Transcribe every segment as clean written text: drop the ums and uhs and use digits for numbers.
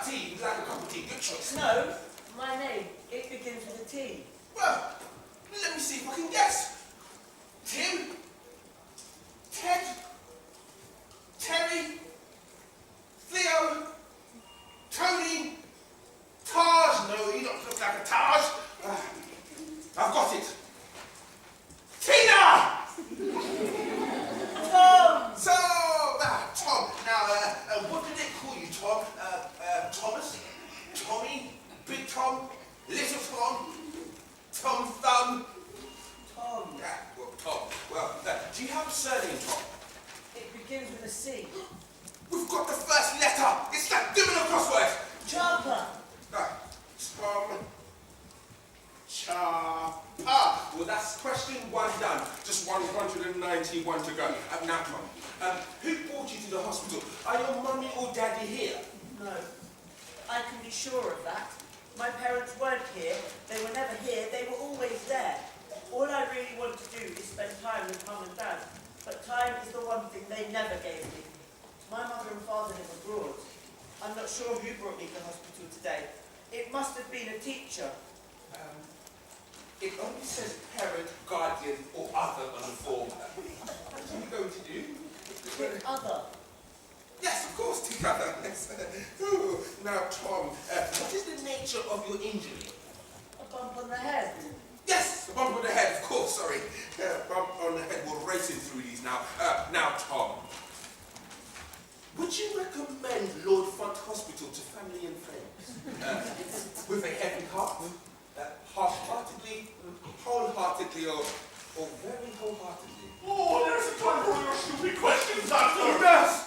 Tea, like a cup of tea. your choice. No, my name. It begins with a T. Well, let me see if I can guess. Tim? Ted? Terry? Theo? Tony? Taj? No, you don't look like a Taj. I've got it. Tina! Tom! So, Tom. Now, what did they call you, Tom? Thomas? Tommy? Big Tom? Little Tom? Tom Thumb? Tom. Yeah, well, Tom. Well, do you have a surname, Tom? It begins with a C. We've got the first letter. It's like doing a crossword. Chopper. Tom. Chopper. Well, that's question 1 done. Just 191 to go. Now, Tom, who brought you to the hospital? Are your mummy or daddy here? No. I can be sure of that. My parents weren't here. They were never here. They were always there. All I really want to do is spend time with Mum and Dad. But time is the one thing they never gave me. My mother and father live abroad. I'm not sure who brought me to the hospital today. It must have been a teacher. It only says parent, guardian, or other on the form. What are you going to do? Pick other. Yes, of course, the other. Yes. Ooh, now, Tom, what is the nature of your injury? A bump on the head. Yes, a bump on the head, of course, sorry. Bump on the head, we're racing through these now. Now, Tom, would you recommend Lord Front Hospital to family and friends? With a heavy heart? Half-heartedly, wholeheartedly, or very wholeheartedly? Oh, there's a time for your stupid questions, Doctor! Nurse!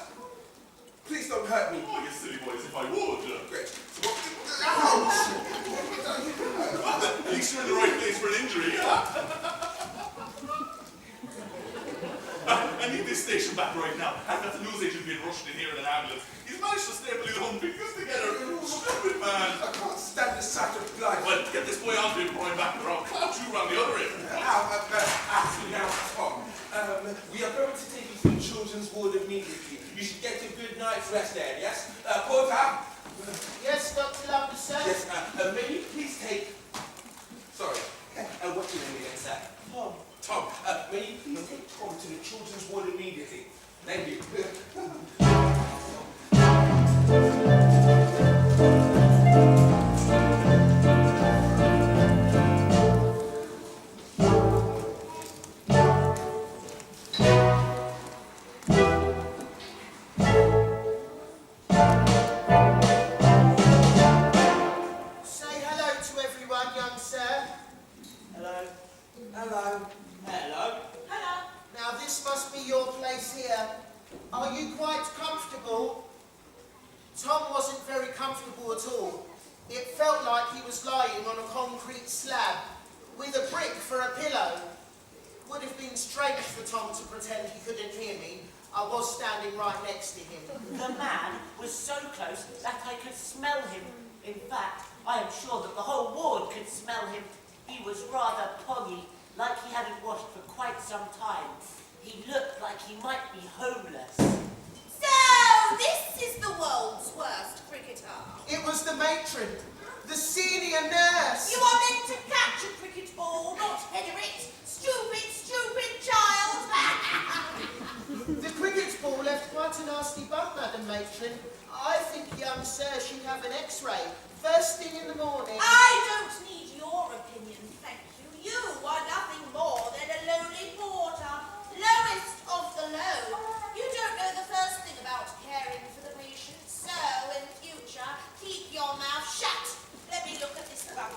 Please don't hurt me. Oh, you silly boys, if I would. Great. So ouch! At least you're in the right place for an injury. I need this station back right now. I've got the news agent being rushed in here in an ambulance. He's managed to staple his own fingers together. Stupid man. I can't stand the sight of blood. Well, get this boy on to him before I'm back around. Clout you round the other end. Now, Tom, we are going to take you to the children's ward immediately. You should get a good night's rest there, yes? Porter? Yes, Dr. Lovely, sir? Yes, may you please take... Sorry, what's your name again, sir? Tom. Tom, may you please take Tom to the children's ward immediately? Thank you. Say hello to everyone, young sir. Hello. Hello. Hello. Hello. Now, this must be your place here. Are you quite comfortable? Tom wasn't very comfortable at all. It felt like he was lying on a concrete slab with a brick for a pillow. Would have been strange for Tom to pretend he couldn't hear me. I was standing right next to him. The man was so close that I could smell him. In fact, I am sure that the whole ward could smell him. He was rather poggy, like he hadn't washed for quite some time. He looked like he might be homeless. So, this is the world's worst cricketer. It was the matron, the senior nurse. You are meant to catch a cricket ball, not header it. Stupid, stupid child. The cricket ball left quite a nasty bump, Madam Matron. I think young sir should have an X-ray first thing in the morning. I don't need your opinion, thank you. You are nothing more than a lowly porter. Lowest of the low. You don't know the first thing about caring for the patient, so in future, keep your mouth shut. Let me look at this bump.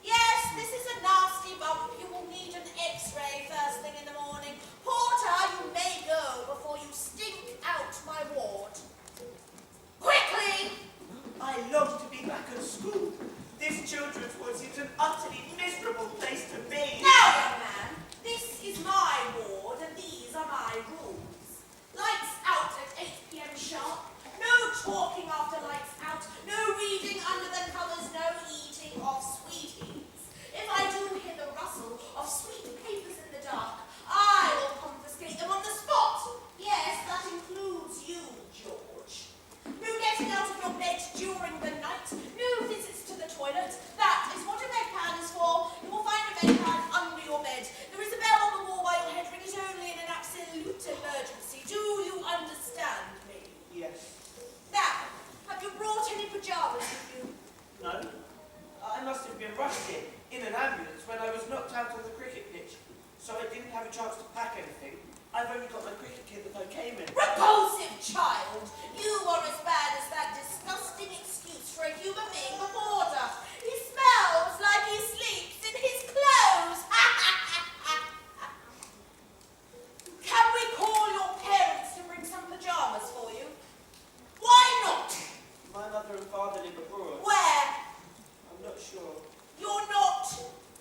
Yes, this is a nasty bump. You will need an X-ray first thing in the morning. Porter, you may go before you stink out my ward. Quickly! I long to be back at school. This children's ward seems an utterly miserable place to be. Now, young man, this is my ward and these are my rules. Lights out at 8 p.m. sharp. No talking after lights out. No reading under the covers. No eating of sweeties. If I do hear the rustle of sweet papers in the dark, pyjamas with you? No. I must have been rushed in an ambulance when I was knocked out on the cricket pitch, so I didn't have a chance to pack anything. I've only got my cricket kit that I came in. Repulsive child! You are as bad as that disgusting excuse for a human being, the porter. He smells like he sleeps in his clothes. Can we call your parents to bring some pyjamas for you? Why not? My mother and father live abroad. Where? I'm not sure. You're not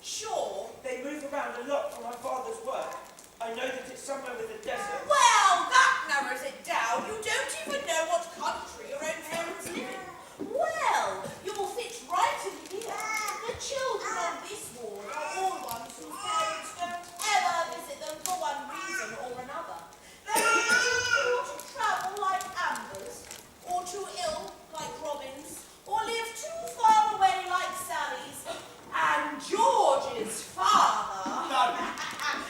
sure? They move around a lot for my father's work. I know that it's somewhere with a desert. Well, that narrows it down. You don't even know what country your own parents live in. Well, you will fit right in here. The children on this ward are all ones whose parents don't ever visit them for one reason or another. They're either too poor to travel like Ambers, or too ill like Robins, or live too far away like Sally's. And George's father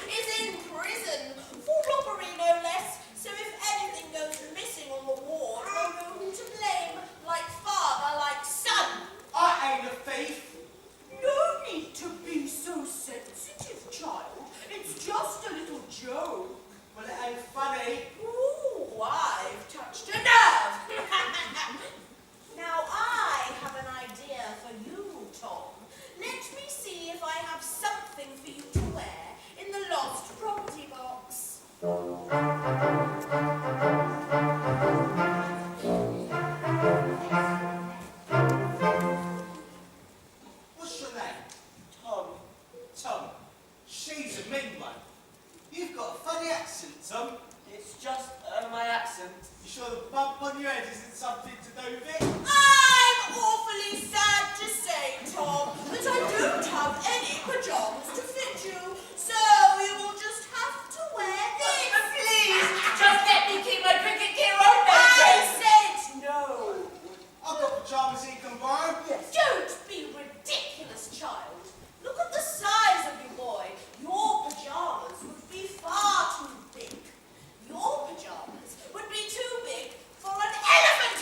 is in prison for robbery, no less. So if anything goes missing on the ward, we'll know who to blame, like father, like son. I ain't a thief. No need to be so sensitive, child. It's just a little joke. Well, it ain't funny. Ooh, I've touched a nerve. Now I have an idea for you, Tom. Let me see if I have something for you to wear in the lost property box. What's your name? Tom, Tom. She's a mean one. You've got a funny accent, Tom. it's just my accent. You sure the bump on your head isn't something to do with it? I'm awfully sad to say, Tom, that I don't have any pyjamas to fit you, so you will just have to wear this. Please, just let me keep my cricket gear on. I said no. I've got pyjamas you can borrow. Don't be ridiculous, child. Look at the size of you, boy. Your pyjamas would be far too big. Your pyjamas would be too big for an elephant.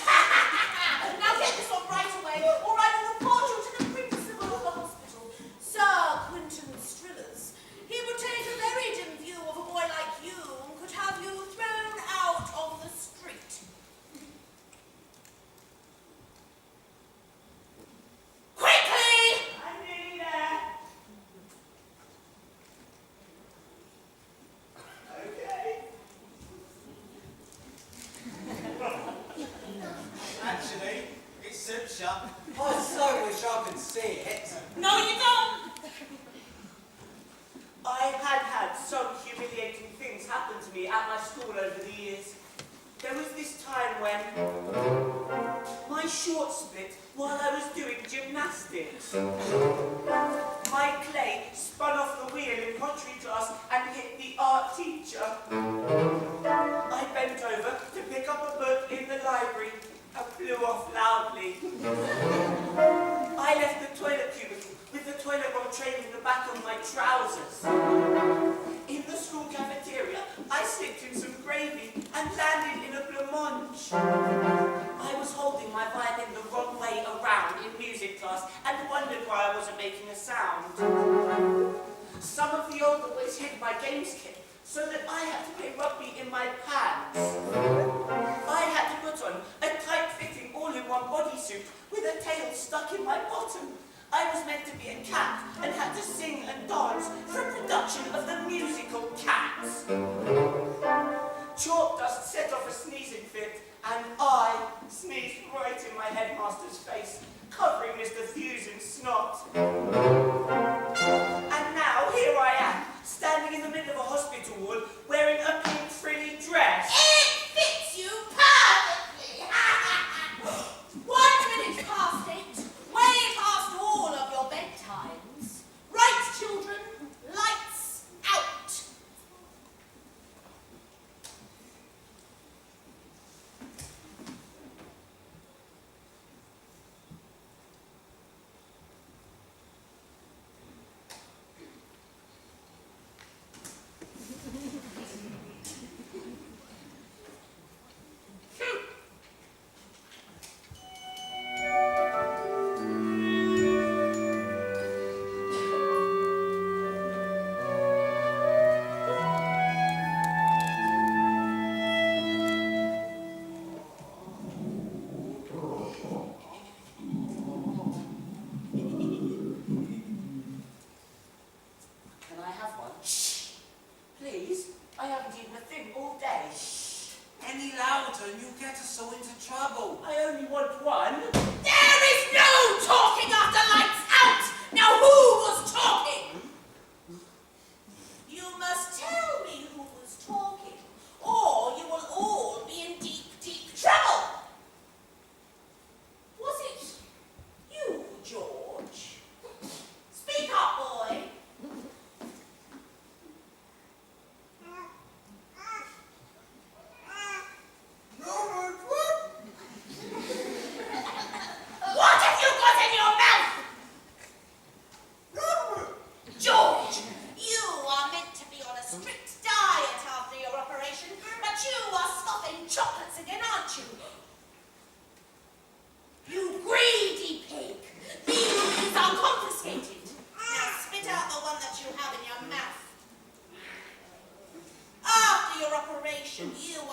Now get this on right away, or I will report you to the principal of the hospital, Sir Quentin Strillers. He would take a very dim view of a boy like you and could have you thrown out on the street. Quickly! I'm nearly there. Okay. Actually, it suits you. I so wish I could see it. No, you don't! I had some humiliating things happen to me at my school over the years. There was this time when my short split while I was doing gymnastics. My clay spun off the wheel in pottery class and hit the art teacher. I bent over to pick up a book in the library and flew off loudly. I left the toilet cubicle with the toilet roll trailing in the back of my trousers. In the school cafeteria, I slipped in some gravy and landed in a blancmange. I was holding my violin the wrong way around in music class and wondered why I wasn't making a sound. Some of the older boys hid my games kit so that I had to play rugby in my pants. I had to put on a tight-fitting all-in-one bodysuit with a tail stuck in my bottom. I was meant to be a cat and had to sing and dance for a production of the musical Cats. Chalk dust set off a sneezing fit, and I sneezed right in my headmaster's face, covering Mr. Hughes in snot. And now here I am, standing in the middle of a hospital ward, wearing a pink frilly dress. It fits you perfectly! 1 minute past 8, way past all of your bedtimes. Right, children, lights out!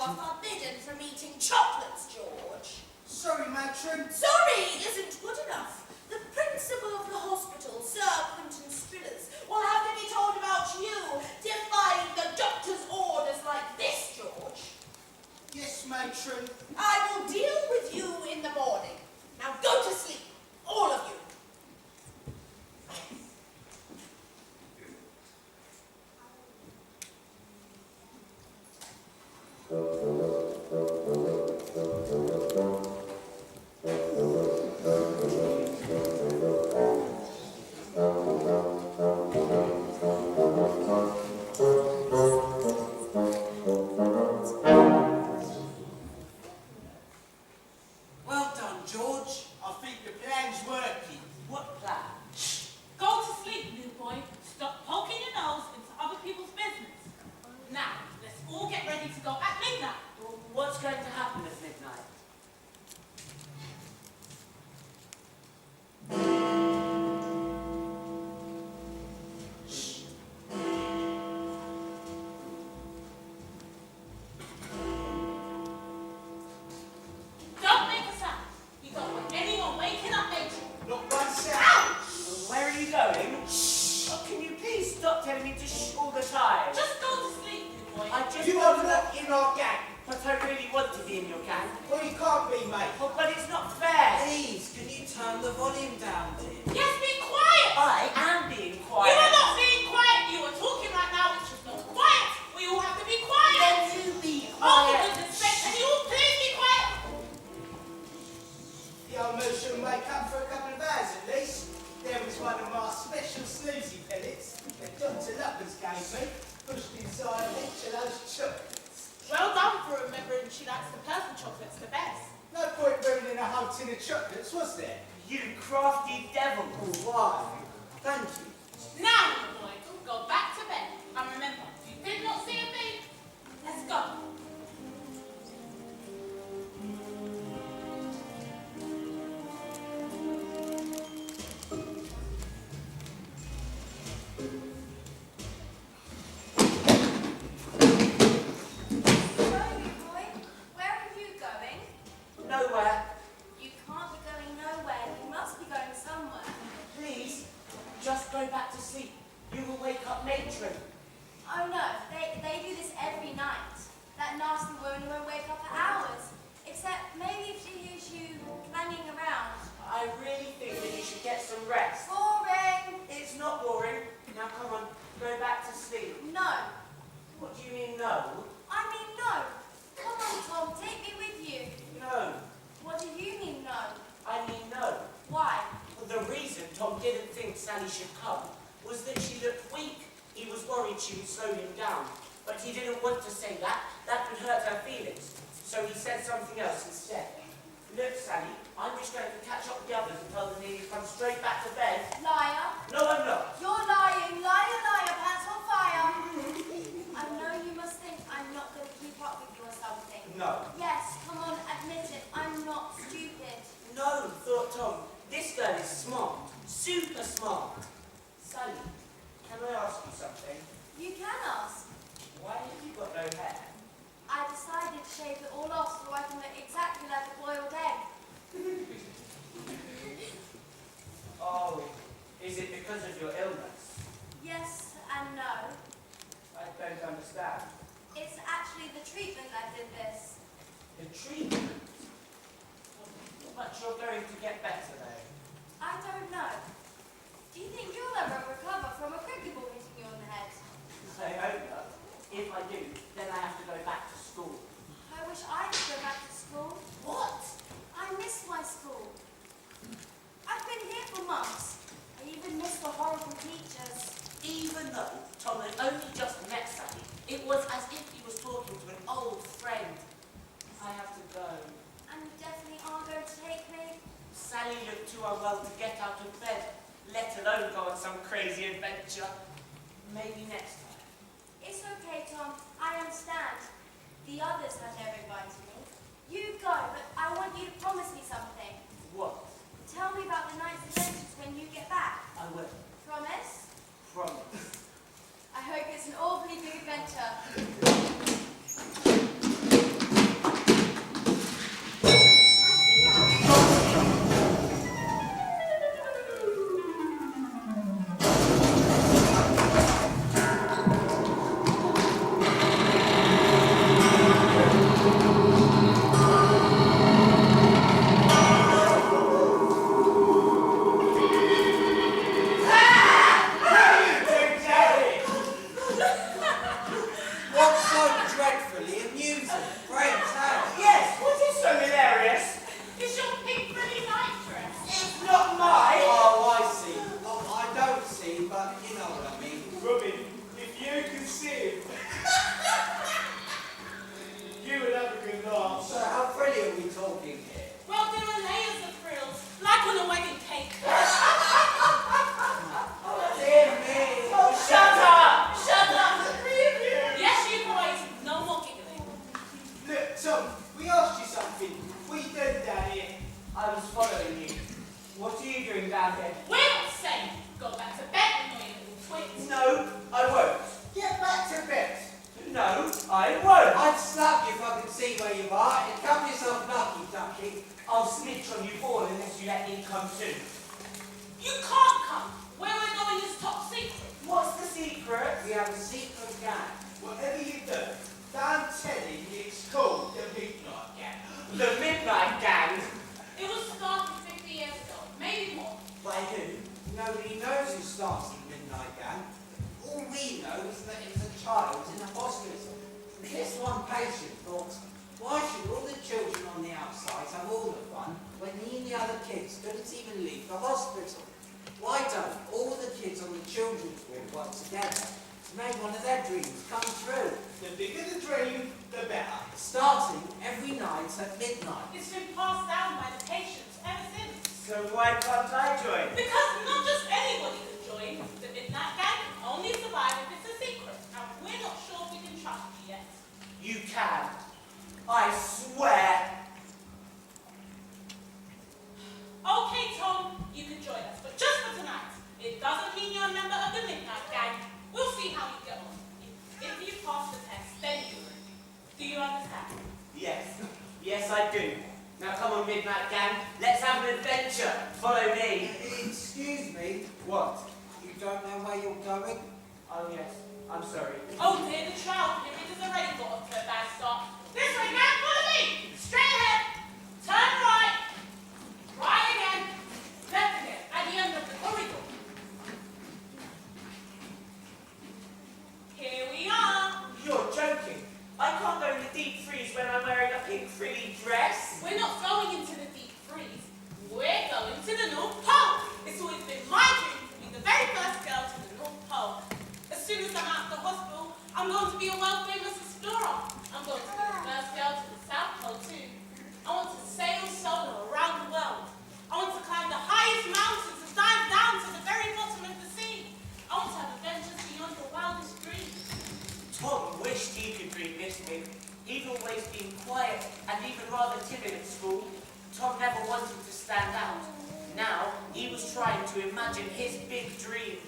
are forbidden from eating chocolates, George. Sorry, matron. Sorry isn't good enough. The principal of the hospital, Sir Quentin Strillers, will have to be told about you defying the doctor's orders like this, George. Yes, matron. I will deal with you in the morning. Now go to sleep, all of you. Well done, George. I think the plan's working. What plan? Go to sleep, new boy. Stop poking your nose into other people's business. Now, let's all get ready to go at midnight. Well, what's going to happen at midnight? Don't make a sound. You don't want anyone waking up later. Not one sound. Well, where are you going? Oh, can you please stop telling me to shh all the time? Just go to sleep, new boy. I just You are not in our gang. But I really want to be in your gang. Well, you can't be, mate. Oh, but it's not fair. Please, can you turn the volume down, dear? Yes, be quiet. I am being You quiet. are not being quiet. You are talking right now, which is not quiet. We all have to be quiet. Then you be Oh, for quiet. goodness sake, can you all please be quiet? The old moose will wake up for a couple of hours at least. There was one of my special snoozy pellets that Dr. Luckers gave me, pushed inside each of those chocolates. Well done for remembering she likes the purple chocolates the best. No point ruining a whole tin of chocolates, was there? You crafty devil. Why? Thank you. Now, little boy, go back to bed. And remember, if you did not see a thing, let's go. So, you boy, where are you going? Nowhere. You can't be going nowhere. You must be going somewhere. Please, just go back to sleep. You will wake up matron. Oh no, they do this every night. That nasty woman won't wake up for hours. Except maybe if she hears you clanging around. I really think that you should get some rest. Boring! It's not boring. Now come on, go back to sleep. No. What do you mean no? I mean no. Come on, Tom, take me with you. No. What do you mean no? I mean no. Why? Well, the reason Tom didn't think Sally should come was that she looked weak. He was worried she would slow him down. But he didn't want to say that. That would hurt her feelings. So he said something else instead. Look, Sally, I'm just going to catch up with the others and tell them they need to come straight back to bed. Liar. No, I'm not. You're lying. Liar, liar, pants on fire. I know you must think I'm not going to keep up with you or something. No. Yes, come on, admit it. I'm not stupid. No, thought Tom. This girl is smart. Super smart. Sally, can I ask you something? You can ask. Why have you got no hair? I decided to shave it all off so I can look exactly like a boiled egg. Oh, is it because of your illness? Yes and no. I don't understand. It's actually the treatment that did this. The treatment? But you're going to get better though. I don't know. Do you think you'll ever recover from a cricket ball hitting you on the head? I hope not. If I do, then I have to go back to school. I wish I could go back to school. What? I miss my school. I've been here for months. I even miss the horrible teachers. Even though Tom had only just met Sally, it was as if he was talking to an old friend. I have to go. And you definitely aren't going to take me? Sally looked too unwell to get out of bed, let alone go on some crazy adventure. Maybe next time. It's okay, Tom. I understand. The others had never invited me. You go, but I want you to promise me something. What? Tell me about the night's adventures when you get back. I will. Promise? Promise. I hope it's an awfully big adventure. What are you doing down here? We're not saying go back to bed, annoying little twits. No, I won't. Get back to bed. No, I won't. I'd slap you if I could see where you are. And come yourself lucky, ducky. I'll snitch on you all unless you let me come too. You can't come. Where we're going is top secret. What's the secret? We have a secret gang. Whatever you do, don't tell him it's called the Midnight Gang. The Midnight Gang? It was started 50 years ago, maybe more. By who? Nobody knows who starts the Midnight Gang. All we know is that it was a child in a hospital. This one patient thought, why should all the children on the outside have all the fun when he and the other kids couldn't even leave the hospital? Why don't all the kids on the children's ward work together to make one of their dreams come true? The bigger the dream, the better. Starting every night at midnight. It's been passed down by the patients ever since. So why can't I join? Because not just anybody can join. The Midnight Gang can only survive if it's a secret. And we're not sure we can trust you yet. You can. I swear. Okay, Tom, you can join us, but just for tonight. It doesn't mean you're a member of the Midnight Gang. We'll see how you get on. If you pass the test, then you're in. Do you understand? Yes. Yes, I do. Now come on, Midnight Gang. Let's have an adventure. Follow me. Excuse me, What? you don't know where you're going? Oh, yes. I'm sorry. Oh dear, the trial period has already got off to a bad start. This way, gang, follow me! Straight ahead! Turn right! Right again! Left again, at the end of the corridor. Here we are! You're joking. I can't go in the deep freeze when I'm wearing a pink frilly dress. We're not going into the deep freeze. We're going to the North Pole. It's always been my dream to be the very first girl to the North Pole. As soon as I'm out of the hospital, I'm going to be a world-famous explorer. I'm going to be the first girl to the South Pole too. I want to sail solo around the world. I want to climb the highest mountains and dive down to the very bottom of the sea. I want to have adventures beyond your wildest dreams. Tom wished he could dream this big. He'd always been quiet and even rather timid at school. Tom never wanted to stand out. Now, he was trying to imagine his big dream.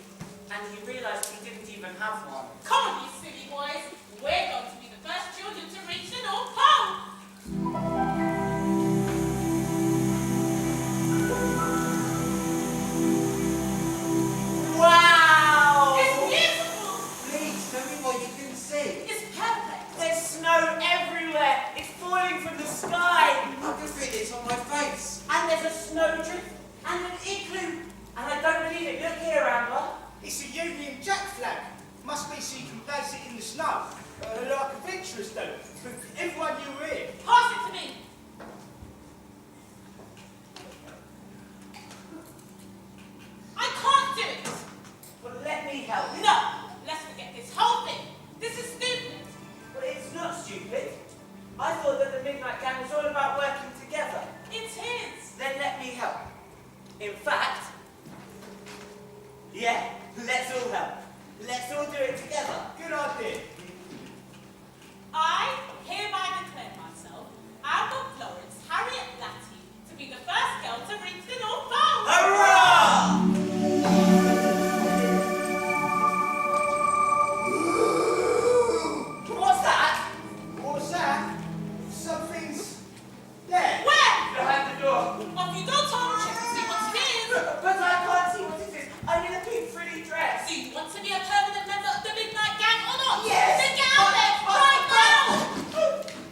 And he realized he didn't even have one. Come on, you silly boys. We're going to be the first children to reach the North Pole. Wow! It's beautiful. Please, tell me what you can see. It's perfect. There's snow everywhere. It's falling from the sky. I can feel this on my face. And there's a snowdrift and an igloo. And I don't believe it. Look here, Amber. It's a Union Jack flag. Must be so you can place it in the snow. Like adventurers do. Everyone you were here. Pass it to me. I can't do it. Well, let me help. No. Let's forget this whole thing. This is stupid. Well, it's not stupid. I thought that the Midnight Gang was all about working together. It is. Then let me help. In fact, yeah, let's all help. Let's all do it together. Good idea. I hereby declare myself, Amber Florence Harriet Blatty, to be the first girl to reach the North Pole. Hurrah! What's that? What's that? Something's there. Where? Behind the door. Off you go, Tom. Check and see what it is. But I can't see what it is. I'm in a pink frilly dress. Do you want to be a permanent member of the Midnight Gang or not? Yes. Then get out there right now.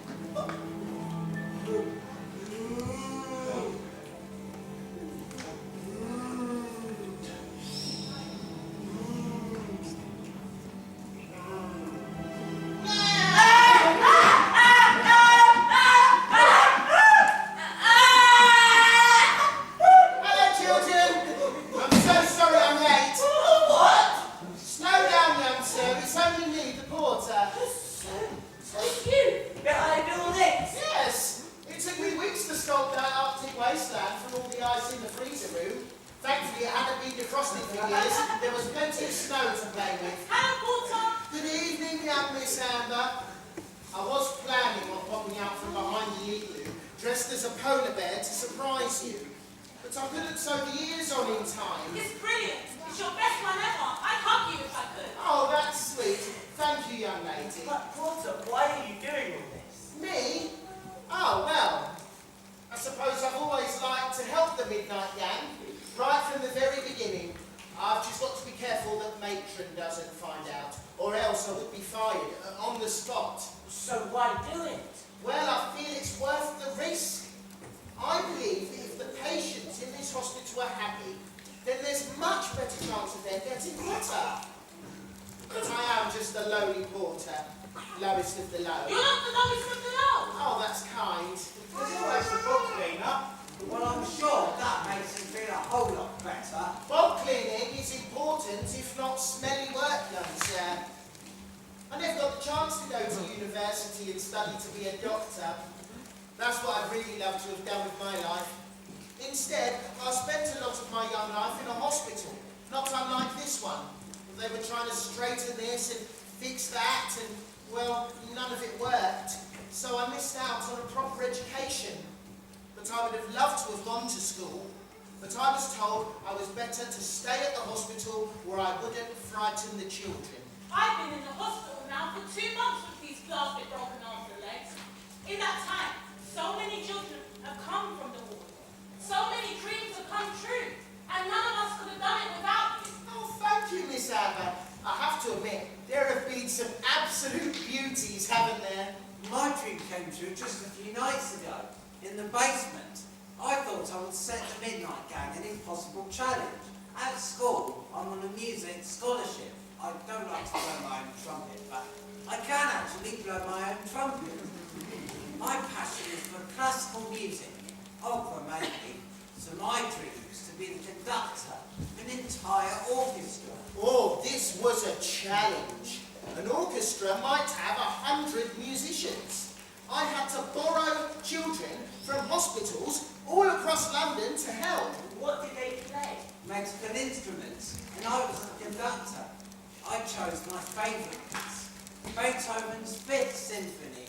Hello, children. I'm so sorry I'm late. What? Slow down, young sir. It's only me, the porter. So you behind all this? Yes. It took me weeks to sculpt that Arctic wasteland from all the ice in the freezer room. Thankfully, it hadn't been defrosted for years. There was plenty of snow to play with. Hello, Porter. Good evening, young Miss Amber. I was planning on popping out from behind the igloo, dressed as a polar bear to surprise you. But but I couldn't sew the ears on in time. It's brilliant. It's your best one ever. I'd hug you if I could. Oh, that's sweet. Thank you, young lady. But Porter, why are you doing all this? Me? Oh, well, I suppose I've always liked to help the Midnight Gang, right from the very beginning. I've just got to be careful that Matron doesn't find out, or else I would be fired on the spot. So why do it? Well, I feel it's worth the risk. I believe that if the patients in this hospital are happy, then there's much better chance of them getting better. But I am just a lowly porter, lowest of the low. You're not the lowest of the low. Oh, that's kind. There's always the book cleaner. Well, I'm sure that makes him feel a whole lot better. Bog cleaning is important, if not smelly work, young sir. I never got the chance to go to university and study to be a doctor. That's what I'd really love to have done with my life. Instead, I spent a lot of my young life in a hospital, not unlike this one. They were trying to straighten this and fix that, and, well, none of it worked. So I missed out on a proper education. But I would have loved to have gone to school. But I was told I was better to stay at the hospital where I wouldn't frighten the children. I've been in the hospital now for 2 months with these plastic broken arms and legs. In that time, so many children have come from the war. So many dreams have come true. And none of us could have done it without you. Oh, thank you, Miss Abba. I have to admit, there have been some absolute beauties, haven't there? My dream came true just a few nights ago, in the basement. I thought I would set the Midnight Gang an impossible challenge. At school, I'm on a music scholarship. I don't like to blow my own trumpet, but I can actually blow my own trumpet. My passion is for classical music, opera mainly, so my dream is to be the conductor of an entire orchestra. Oh, this was a challenge. An orchestra might have 100 musicians. I had to borrow children from hospitals all across London to help. What did they play? Musical instruments, and I was the conductor. I chose my favourite piece, Beethoven's Fifth Symphony.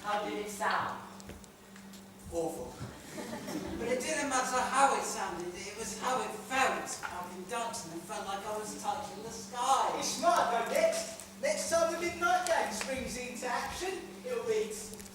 How did it sound? Awful. But it didn't matter how it sounded, it was how it felt. I conducted and felt like I was touching the sky. It's smart though, next. Next time the Midnight Gang springs into action, it'll be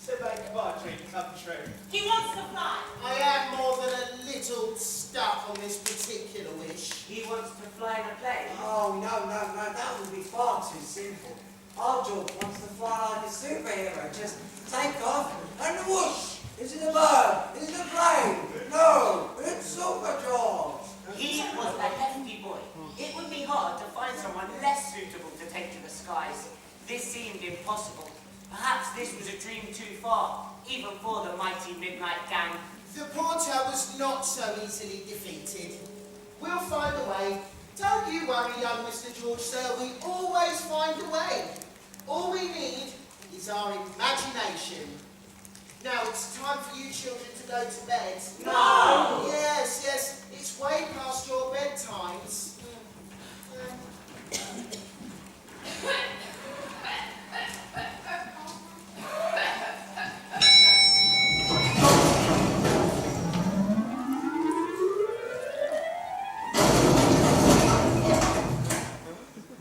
to make my dream come true. He wants to fly. I am more than a little stuck on this particular wish. He wants to fly in a plane. Oh, no, that would be far too simple. Our George wants to fly like a superhero, just take off and whoosh! Is it a bird? Is it a plane? No, it's Super George! He was a hefty boy. It would be hard to find someone less suitable to take to the skies. This seemed impossible. Perhaps this was a dream too far, even for the mighty Midnight Gang. The porter was not so easily defeated. We'll find a way. Don't you worry, young Mr. George, sir. We always find a way. All we need is our imagination. Now, it's time for you children to go to bed. No! Yes, it's way past your bedtimes.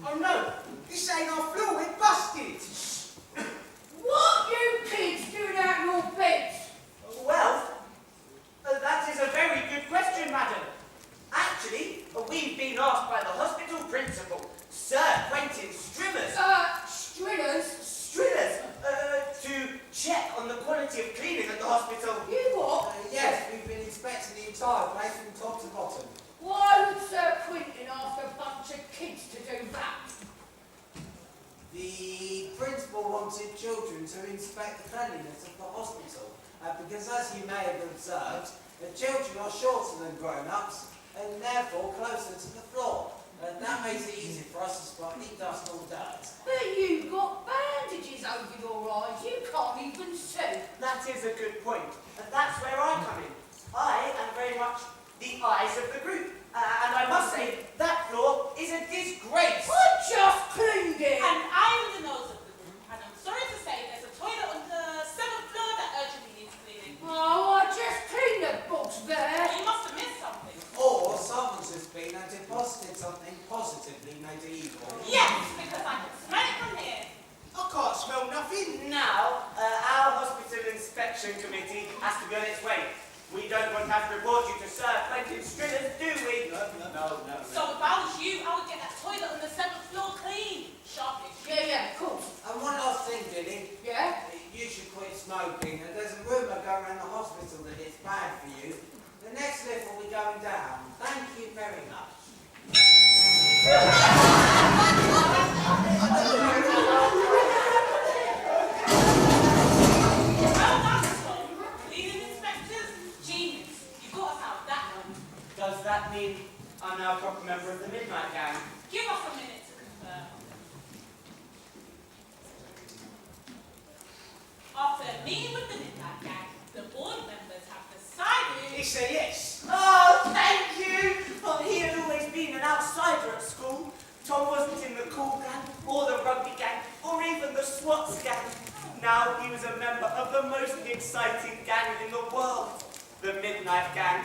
Oh no, this ain't our floor, we're busted. What you kids doing out in your beds? Well, that is a very good question, madam. Actually, we've been asked by the hospital principal, Sir Quentin Strillers, Strillers? to check on the quality of cleaning at the hospital. You what? Yes, we've been inspecting the entire place from top to bottom. Why would Sir Quentin ask a bunch of kids to do that? The principal wanted children to inspect the cleanliness of the hospital because, as you may have observed, the children are shorter than grown-ups and therefore closer to the floor. And that makes it easy for us to spot any dust or dirt. But you've got bandages over your eyes. You can't even see. That is a good point. And that's where I come in. I am very much the eyes of the group. And I must say, that floor is a disgrace. I just cleaned it. And I'm the nose of the group, and I'm Inspection Committee has to be on its way. We don't want to have to report you to Sir Quentin Strinners, do we? No. So if I was you, I would get that toilet on the 7th floor clean. Sharpish. Yeah, of course. And one last thing, Dilly. Yeah? You should quit smoking. And there's a rumour going around the hospital that it's bad for you. The next lift will be going down. Thank you very much. Well done, Tom. Cleaning inspectors, genius. You got us out of that one. Does that mean I'm now a proper member of the Midnight Gang? Give us a minute to confirm. After a meeting with the Midnight Gang, the board members have decided... It's a yes. Oh, thank you! Well, he had always been an outsider at school. Tom wasn't in the cool gang, or the rugby gang, or even the SWATs gang. Now he was a member of the most exciting gang in the world, the Midnight Gang.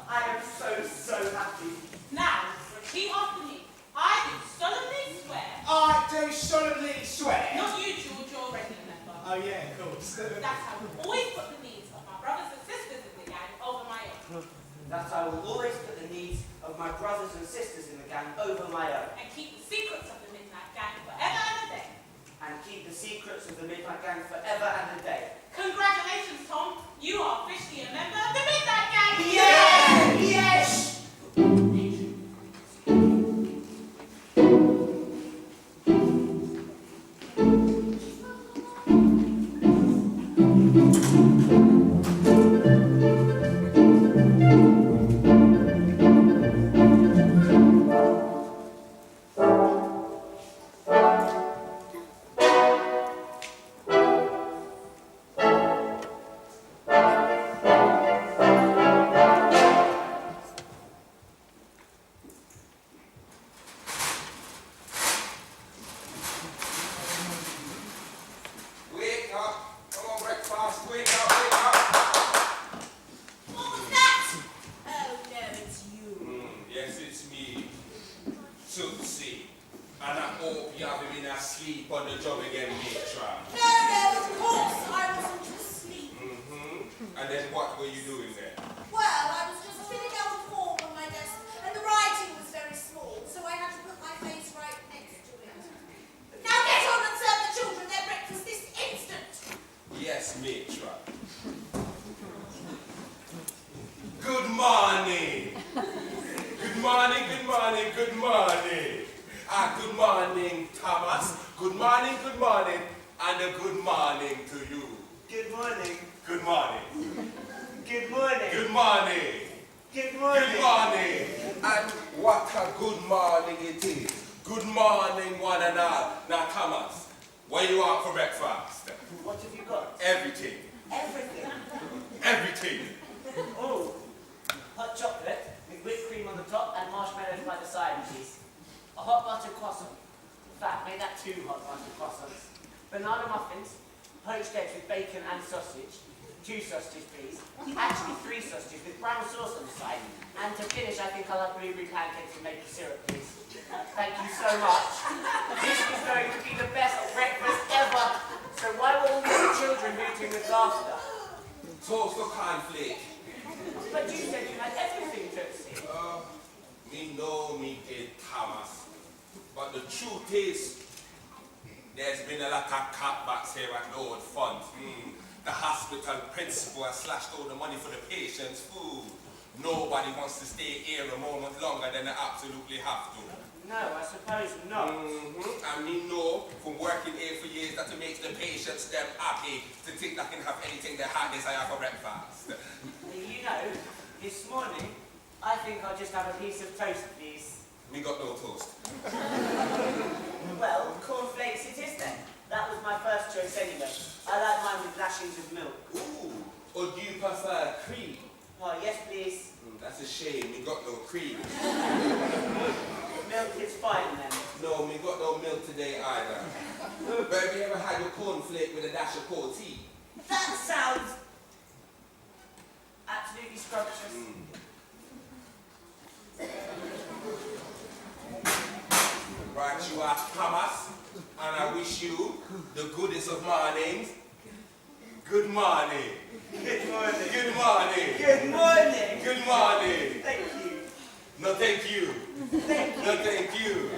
I am so happy. Now, repeat after me. I do solemnly swear... I do solemnly swear. Not you, George, you're a regular member. Oh yeah, of course. That I will always put the needs of my brothers and sisters in the gang over my own. That I will always put the needs of my brothers and sisters in the gang over my own. And keep the secrets of the Midnight Gang forever and a day. And keep the secrets of the Midnight Gang forever and a day. Congratulations, Tom. You are officially a member of the Midnight Gang. Yeah! Yes! Wake up. Come on, breakfast. Wake up. What was that? Oh no, it's you. Yes, it's me. Tootsie. And I hope you haven't been asleep on the job again, matron. No, of course I wasn't asleep. And then what were you doing there? Well, I was just filling out a form on my desk, and the writing was very small, so I had to put my face right next to it. Now get on and serve the children their breakfast this instant. Yes, matron. Good morning. Good morning, good morning, good morning. Good morning, Thomas. Good morning, and a good morning to you. Good morning. Good morning. Good morning. Good morning. Good morning. Good morning. And what a good morning it is. Good morning, one and all. Now, Thomas, what do you want for breakfast? What have you got? Everything. Everything. Everything. Oh, hot chocolate with whipped cream on the top and marshmallows by the side, please. A hot butter croissant. In fact, make that 2 hot butter croissants. Banana muffins, poached eggs with bacon and sausage. 2 sausages, please. Actually, 3 sausages with brown sauce on the side. And to finish, I think I'll have blueberry pancakes with maple syrup, please. Thank you so much. This is going to be the best breakfast ever. So why were all the children hooting with laughter? Toast or cornflake? But you said you had everything, Tootsie. Me know me did, Thomas. But the truth is, there's been a lot of cutbacks here at Lord Funds. The hospital principal has slashed all the money for the patient's food. Nobody wants to stay here a moment longer than they absolutely have to. No, I suppose not. And me know from working here for years that it makes the patients them happy to think they can have anything their heart desire for breakfast. You know, this morning, I think I'll just have a piece of toast, please. Me got no toast. Well, cornflakes it is then. That was my first choice anyway. I like mine with lashings of milk. Ooh, or do you prefer cream? Oh, yes, please. That's a shame, me got no cream. Milk is fine then. No, me got no milk today either. But have you ever had your cornflake with a dash of cold tea? That sounds absolutely scrumptious. Right, you are Thomas, and I wish you the goodest of mornings Good morning. Good morning. Good morning. Good morning. Good morning. Thank you. No, thank you. Thank you. No, thank you.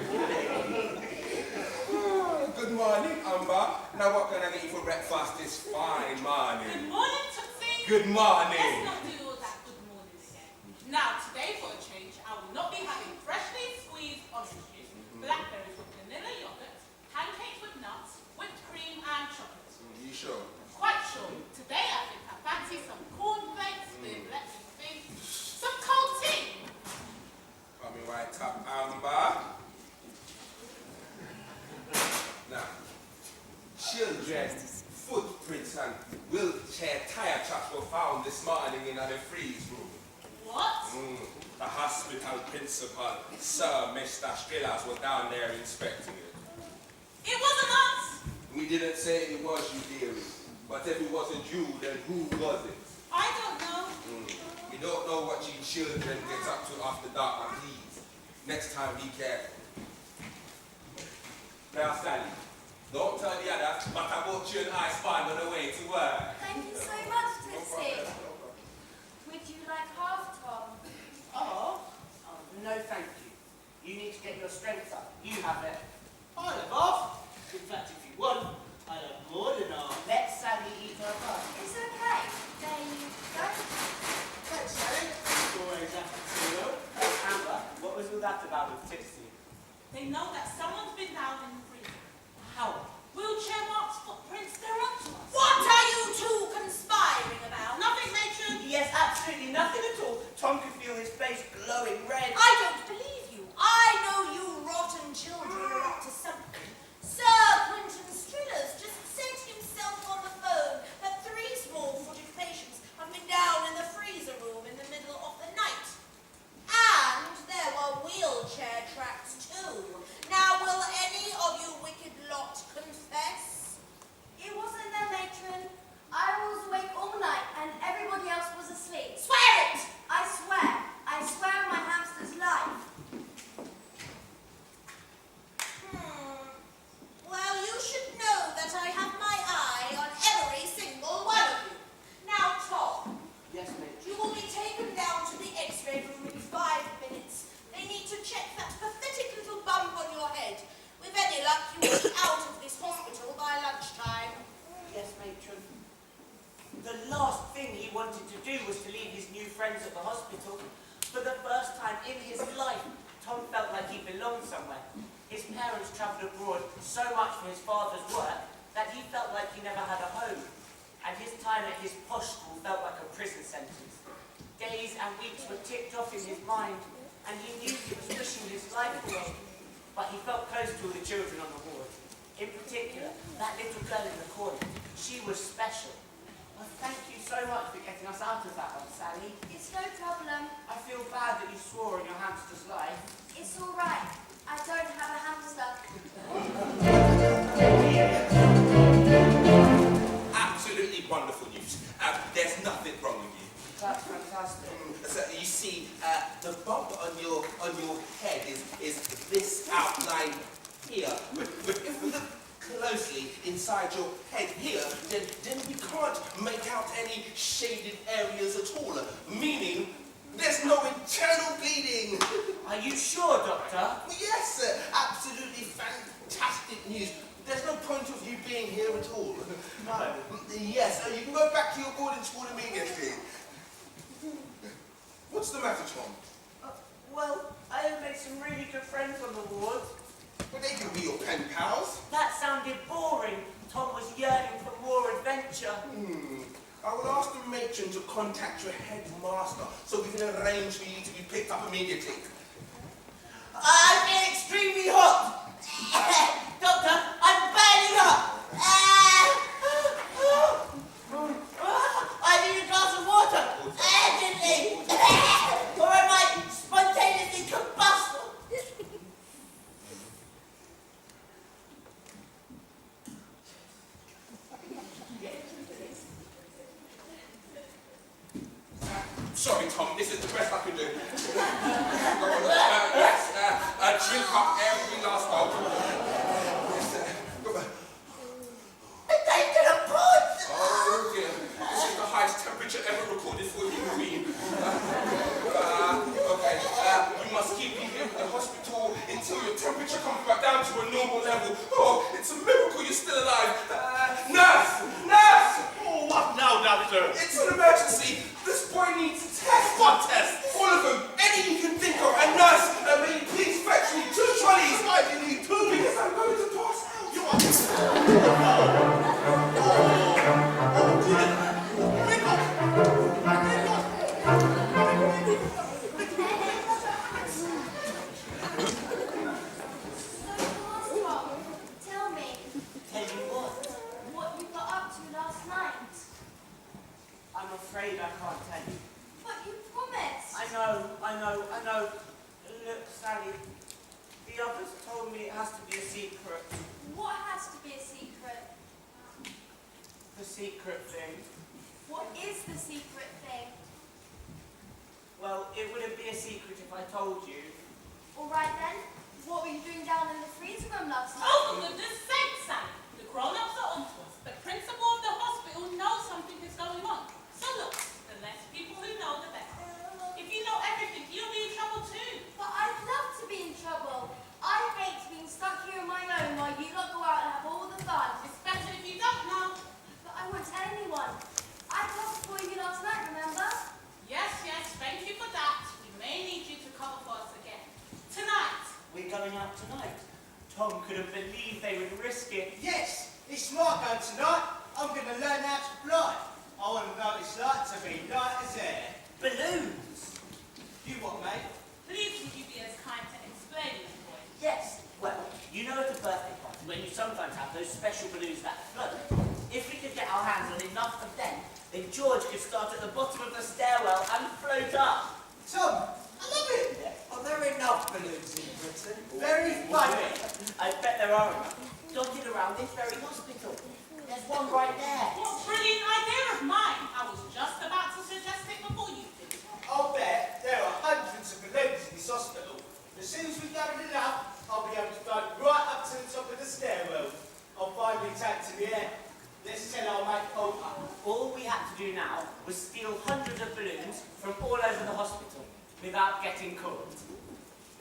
Good morning, Amber. Now what can I get you for breakfast this fine morning? Good morning, Tootsie. Good morning. Let's not do all that good morning again. Now, today for a change, I will not be having freshly squeezed orange juice, blackberries with vanilla yogurt, pancakes with nuts, whipped cream and chocolate. You sure? Quite sure. Today I think I fancy some cornflakes with, let me think, some cold tea. Coming right up, Amber. Now, children's footprints and wheelchair tire tracks were found this morning in the freeze room. What? The hospital principal, Sir Mr. Strillers, was down there inspecting it. It wasn't us. We didn't say it was you, dearie. But if it wasn't you, then who was it? I don't know. We don't know what you children get up to after dark, and please, next time be careful. Now, Sally, don't tell the others, but I bought you an ice bun on the way to work. Thank you so much, No Tootsie. problem, no problem. Would you like half, Tom? Oh, no thank you. You need to get your strength up. You have it. I'll have half. In fact, if you want, I'll have more than half. Let Sally eat her bun. It's okay. There you go. Thanks, Sally. Always happy to know. Amber, what was all that about with Tootsie? They know that someone's been down in the freezer. How? Wheelchair marks, footprints, they're up to us. What are you two conspiring about? Nothing, matron. Yes, absolutely nothing at all. Tom could feel his face glowing red. I don't believe you. I know you rotten children are up to something. Sir Quentin Strillers just said himself on the phone that 3 small-footed patients have been down in the freezer room in the middle of the night. And there were wheelchair tracks too. Now will any of you wicked lot confess? It wasn't their matron. I was awake all night and everybody else was asleep. Swear it! I swear on my hamster's life. Well, you should know that I have my eye on every single one of you. Now, Tom, Yes, mate. you will be taken down to the X-ray room in 5 minutes. They need to check that pathetic little bump on your head. With any luck, you will be out of this hospital by lunchtime. Yes, matron. The last thing he wanted to do was to leave his new friends at the hospital. For the first time in his life, Tom felt like he belonged somewhere. His parents travelled abroad so much for his father's work that he felt like he never had a home. And his time at his posh school felt like a prison sentence. Days and weeks were ticked off in his mind, and he knew he was wishing his life away. But he felt close to all the children on the ward. In particular, that little girl in the corner. She was special. Well, thank you so much for getting us out of that one, Sally. It's no problem. I feel bad that you swore on your hamster's life. It's all right. I don't have a hamster. Absolutely wonderful news. There's nothing wrong with you. That's fantastic. So you see, the bump on your head is this outline here. But if we look closely inside your head here, then we can't make out any shaded areas at all. Meaning, there's no internal bleeding. Are you sure, Doctor? Yes, sir. Absolutely fantastic news. There's no point of you being here at all. No. Yes, you can go back to your boarding school immediately. What's the matter, Tom? Well, I have made some really good friends on the ward. Well, they can be your pen pals. That sounded boring. Tom was yearning for more adventure. I will ask the matron to contact your headmaster so we can arrange for you to be picked up immediately. I feel extremely hot. Doctor, I'm burning up. I need a glass of water. Urgently. Or am I spontaneously combustible? Sorry, Tom, this is the best I can do. Yes, drink up every last gulp. Yes, go back. I tasted a punch. Oh, dear. afraid I can't tell you. But you promised. I know. Look, Sally, the others told me it has to be a secret. What has to be a secret? The secret thing. What is the secret thing? Well, it wouldn't be a secret if I told you. All right then. What were you doing down in the freezer room last night? Oh, for goodness sake, Sally. The grown-ups are onto us. The principal of the hospital knows something is going on. So look, the less people who know, the better. If you know everything, you'll be in trouble too. But I'd love to be in trouble. I hate being stuck here on my own while you lot go out and have all the fun. Especially if you don't know. But I won't tell anyone. I covered for you last night, remember? Yes, thank you for that. We may need you to cover for us again. Tonight. We're going out tonight. Tom couldn't believe they would risk it. Yes, it's my go tonight. I'm going to learn how to fly. I want to know what it's like to be light as air. Balloons! You what, mate? Please would you be as kind to explain this, boy? Yes. Well, you know at a birthday party when you sometimes have those special balloons that float. If we could get our hands on enough of them, then George could start at the bottom of the stairwell and float up. Tom, I love it. Are there enough balloons in Britain? Very funny. I bet there are enough. Dotted around this very hospital. There's one right there. What brilliant idea of mine. I was just about to suggest it before you did. I'll bet there are hundreds of balloons in this hospital. As soon as we gather enough, I'll be able to float right up to the top of the stairwell. I'll finally take to the air. Let's tell our mate Poker. All we had to do now was steal hundreds of balloons from all over the hospital without getting caught.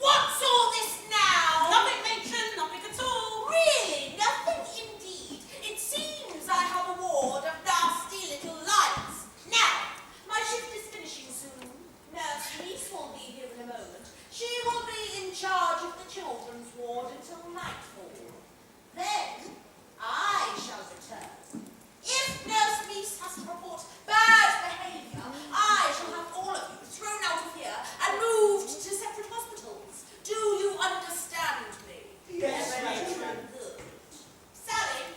What's all this now? Nothing, matron, nothing at all. Really, nothing indeed. It seems I have a ward of nasty little lights. Now, my shift is finishing soon. Nurse Reese will be here in a moment. She will be in charge of the children's ward until nightfall. Then, I shall return. If Nurse Reese has to report bad behaviour, I shall have all of you thrown out of here and moved to separate hospitals. Do you understand me? Yes, matron. Good. Sally,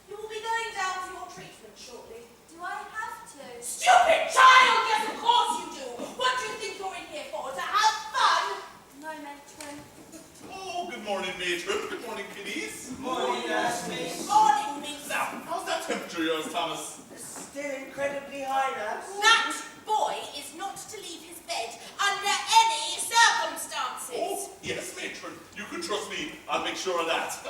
you will be going down for your treatment shortly. Do I have to? Stupid child! Yes, of course you do. What do you think you're in here for? To have fun? No, matron. Oh, good morning, matron. Good morning, kiddies. Morning, Nurse Miss. Morning, Miss. Now, how's that temperature of yours, Thomas? Still incredibly high, nurse. That boy is not to leave his bed under any circumstances. Oh, yes, matron. You can trust me. I'll make sure of that.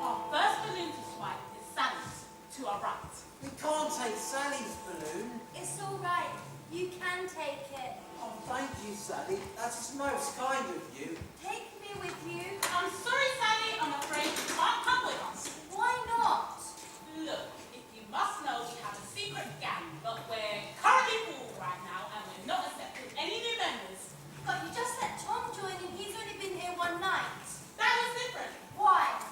Our first balloon to swipe is Sally's, to our right. We can't take Sally's balloon. It's all right. You can take it. Oh, thank you, Sally. That's most kind of you. Take me with you. I'm sorry, Sally, I'm afraid you can't come with us. Why not? Look, if you must know, we have a secret gang, but we're currently full right now, and we're not accepting any new members. But you just let Tom join and he's only been here one night. That was different. Why?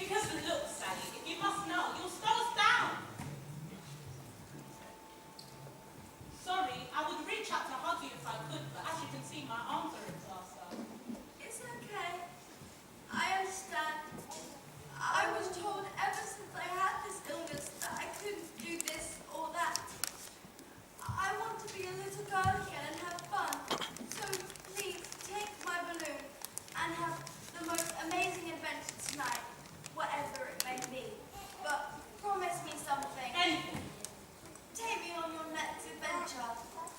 Because look, Sally, if you must know, you'll slow us down. Sorry, I would reach out to hug you if I could, but as you can see, my arms are in plaster. It's okay. I understand. I was told ever since I had this illness that I couldn't do this or that. I want to be a little girl again and have fun. So please take my balloon and have the most amazing adventure tonight, whatever it may be. But promise me something. Anything. Take me on your next adventure.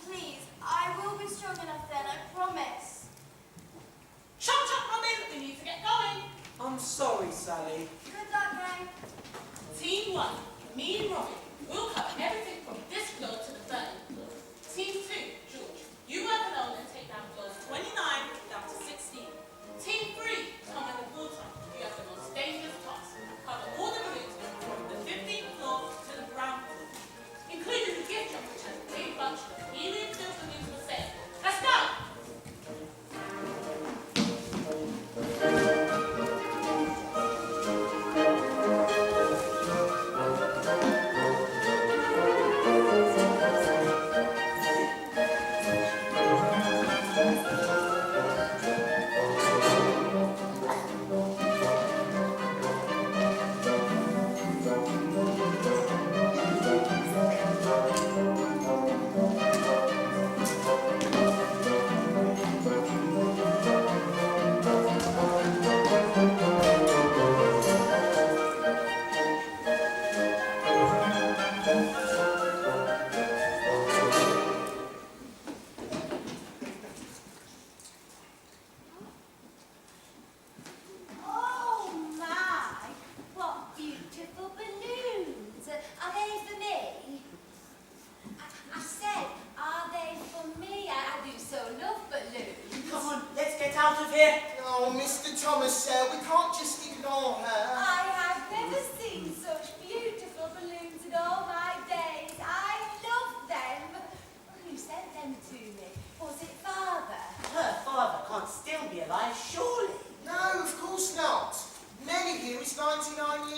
Please, I will be strong enough then, I promise. Chop, Robin, we need to get going. I'm sorry, Sally. Good luck, gang. Team 1, me and Robin, will cover everything from this floor to the 13th floor. Team 2, George, you work alone and take down floors 29 down to 16. Team 3, Tom and the Porter, you have the most dangerous task. Cover all the balloons from the 15th floor to the ground floor, including the gift shop, which has a big bunch of helium-filled balloons for sale. Let's go!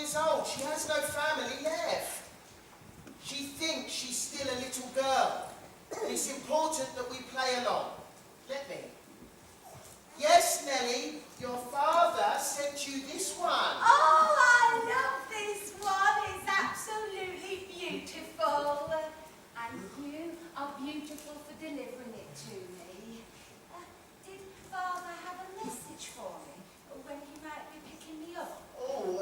years old. She has no family left. She thinks she's still a little girl. And it's important that we play along. Let me. Yes, Nellie, your father sent you this one. Oh, I love this one. It's absolutely beautiful. And you are beautiful for delivering it to me. Did Father have a message for me when he might be picking me up? Oh,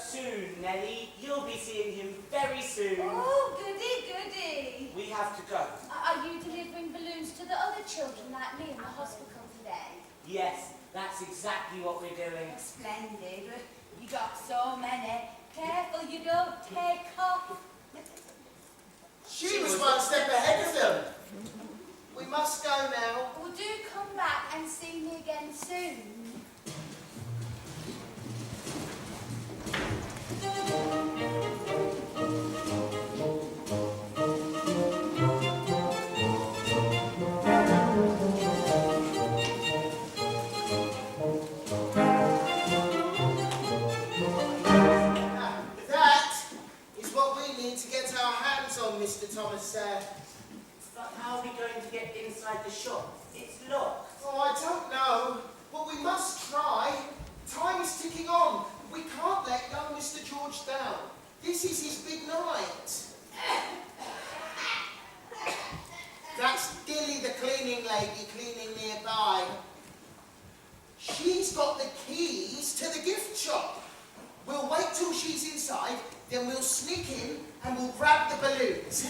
Soon, Nellie. You'll be seeing him very soon. Oh, goody, goody. We have to go. Are you delivering balloons to the other children like me in the hospital today? Yes, that's exactly what we're doing. Splendid. You got so many. Careful you don't take off. she was one step ahead of them. We must go now. Well, do come back and see me again soon. That is what we need to get our hands on, Mr. Thomas. But how are we going to get inside the shop? It's locked. Oh, I don't know, but we must try. Time is ticking on. We can't let young Mr. George down. This is his big night. That's Dilly, the cleaning lady, cleaning nearby. She's got the keys to the gift shop. We'll wait till she's inside, then we'll sneak in and we'll grab the balloons.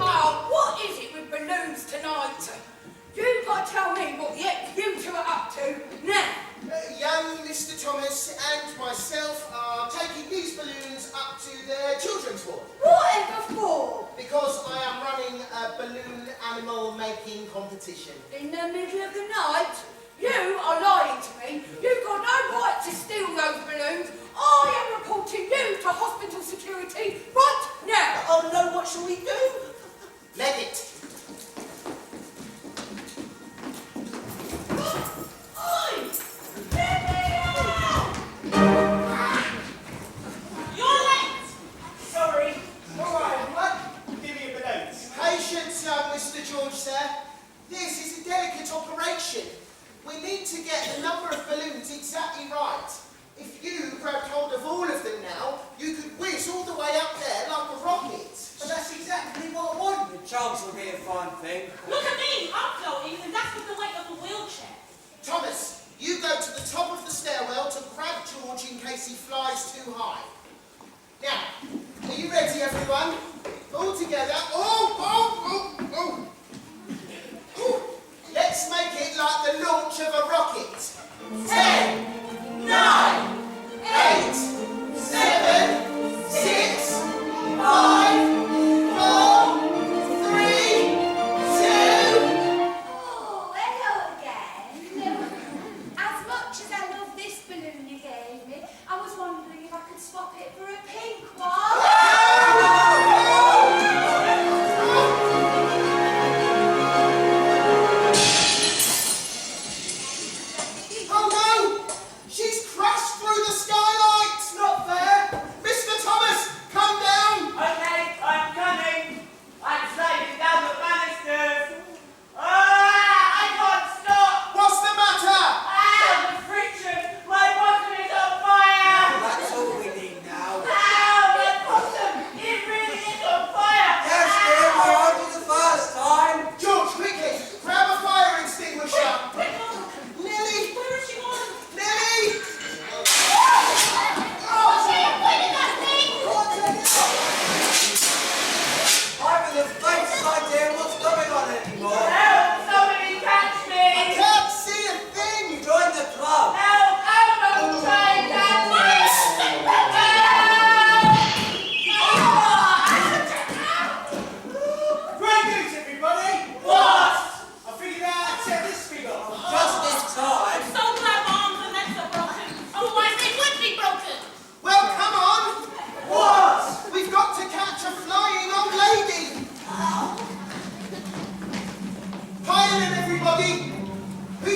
Oh, what is it with balloons tonight? You've got to tell me what you two are up to now. Young Mr. Thomas and myself are taking these balloons up to the children's ward. Whatever for? Because I am running a balloon animal making competition. In the middle of the night? You are lying to me. You've got no right to steal those balloons. I am reporting you to hospital security right now. Oh no, what shall we do? Leg it. Oi! You're late! Sorry. All right, everyone. Give me your balloons. Patience, young Mr. George, sir. This is a delicate operation. We need to get the number of balloons exactly right. If you grabbed hold of all of them now, you could whiz all the way up there like a rocket. But that's exactly what I want. The chance will be a fine thing. Look at me! I'm floating, and that's with the weight of a wheelchair. Thomas, you go to the top of the stairwell to grab George in case he flies too high. Now, are you ready, everyone? All together. Oh! Let's make it like the launch of a rocket. 10, 9, 8, 7, 6, 5, 4, 3, 2. Oh, hello again. As much as I love this balloon you gave me, I was wondering if I could swap it for a pink one.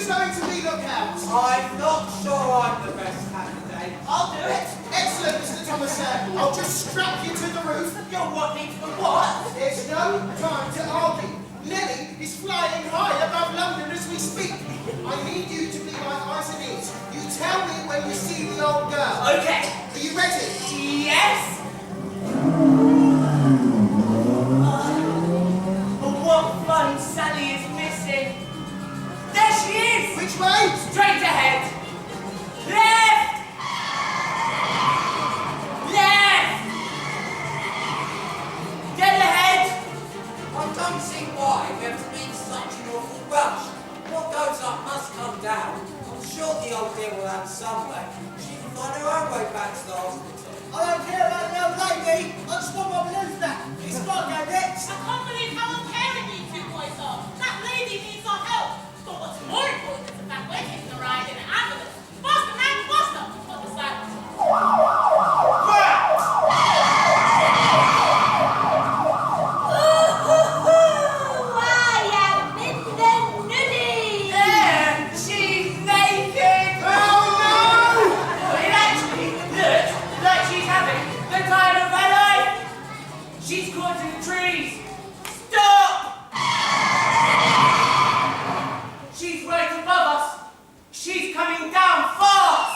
Who's going to be lookout? I'm not sure I'm the best candidate. I'll do it. Excellent, Mr. Thomas, sir. I'll just strap you to the roof. You'll want me for what? There's no time to argue. Nellie is flying high above London as we speak. I need you to be my eyes and ears. You tell me when you see the old girl. Okay. Are you ready? Yes. But what fun Sally is missing. There she is. Which way? Straight ahead. Left. Left. Dead ahead. I don't see why we have to be in such an awful rush. What goes up must come down. I'm sure the old dear will have some way. She can find her own way back to the hospital. I don't care about the old lady. I just want my balloons back. It's got to go next. I can't believe how uncaring these two boys are. That lady needs our help. But what's more important is the fact we're taking a ride in an ambulance. Faster, man, faster! What was that? I am in the nudie. There. She's naked. Oh no! It actually looks like she's having the time of her life. She's caught in the trees. Stop! She's right above us. She's coming down fast.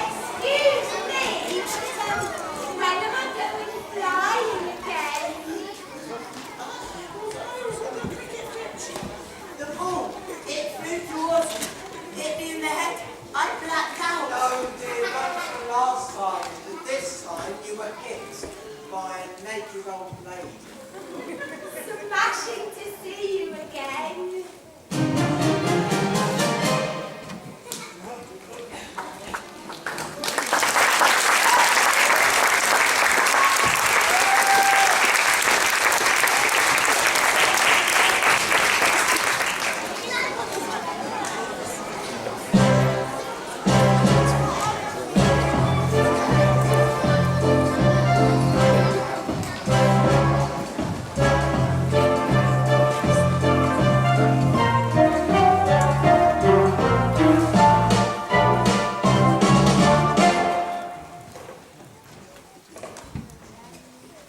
Excuse me. When am I going flying again? The ball, it flew towards me. Hit me in the head. I blacked out. No, dear, that was the last time. But this time you were hit by a naked old lady. Smashing to see you again.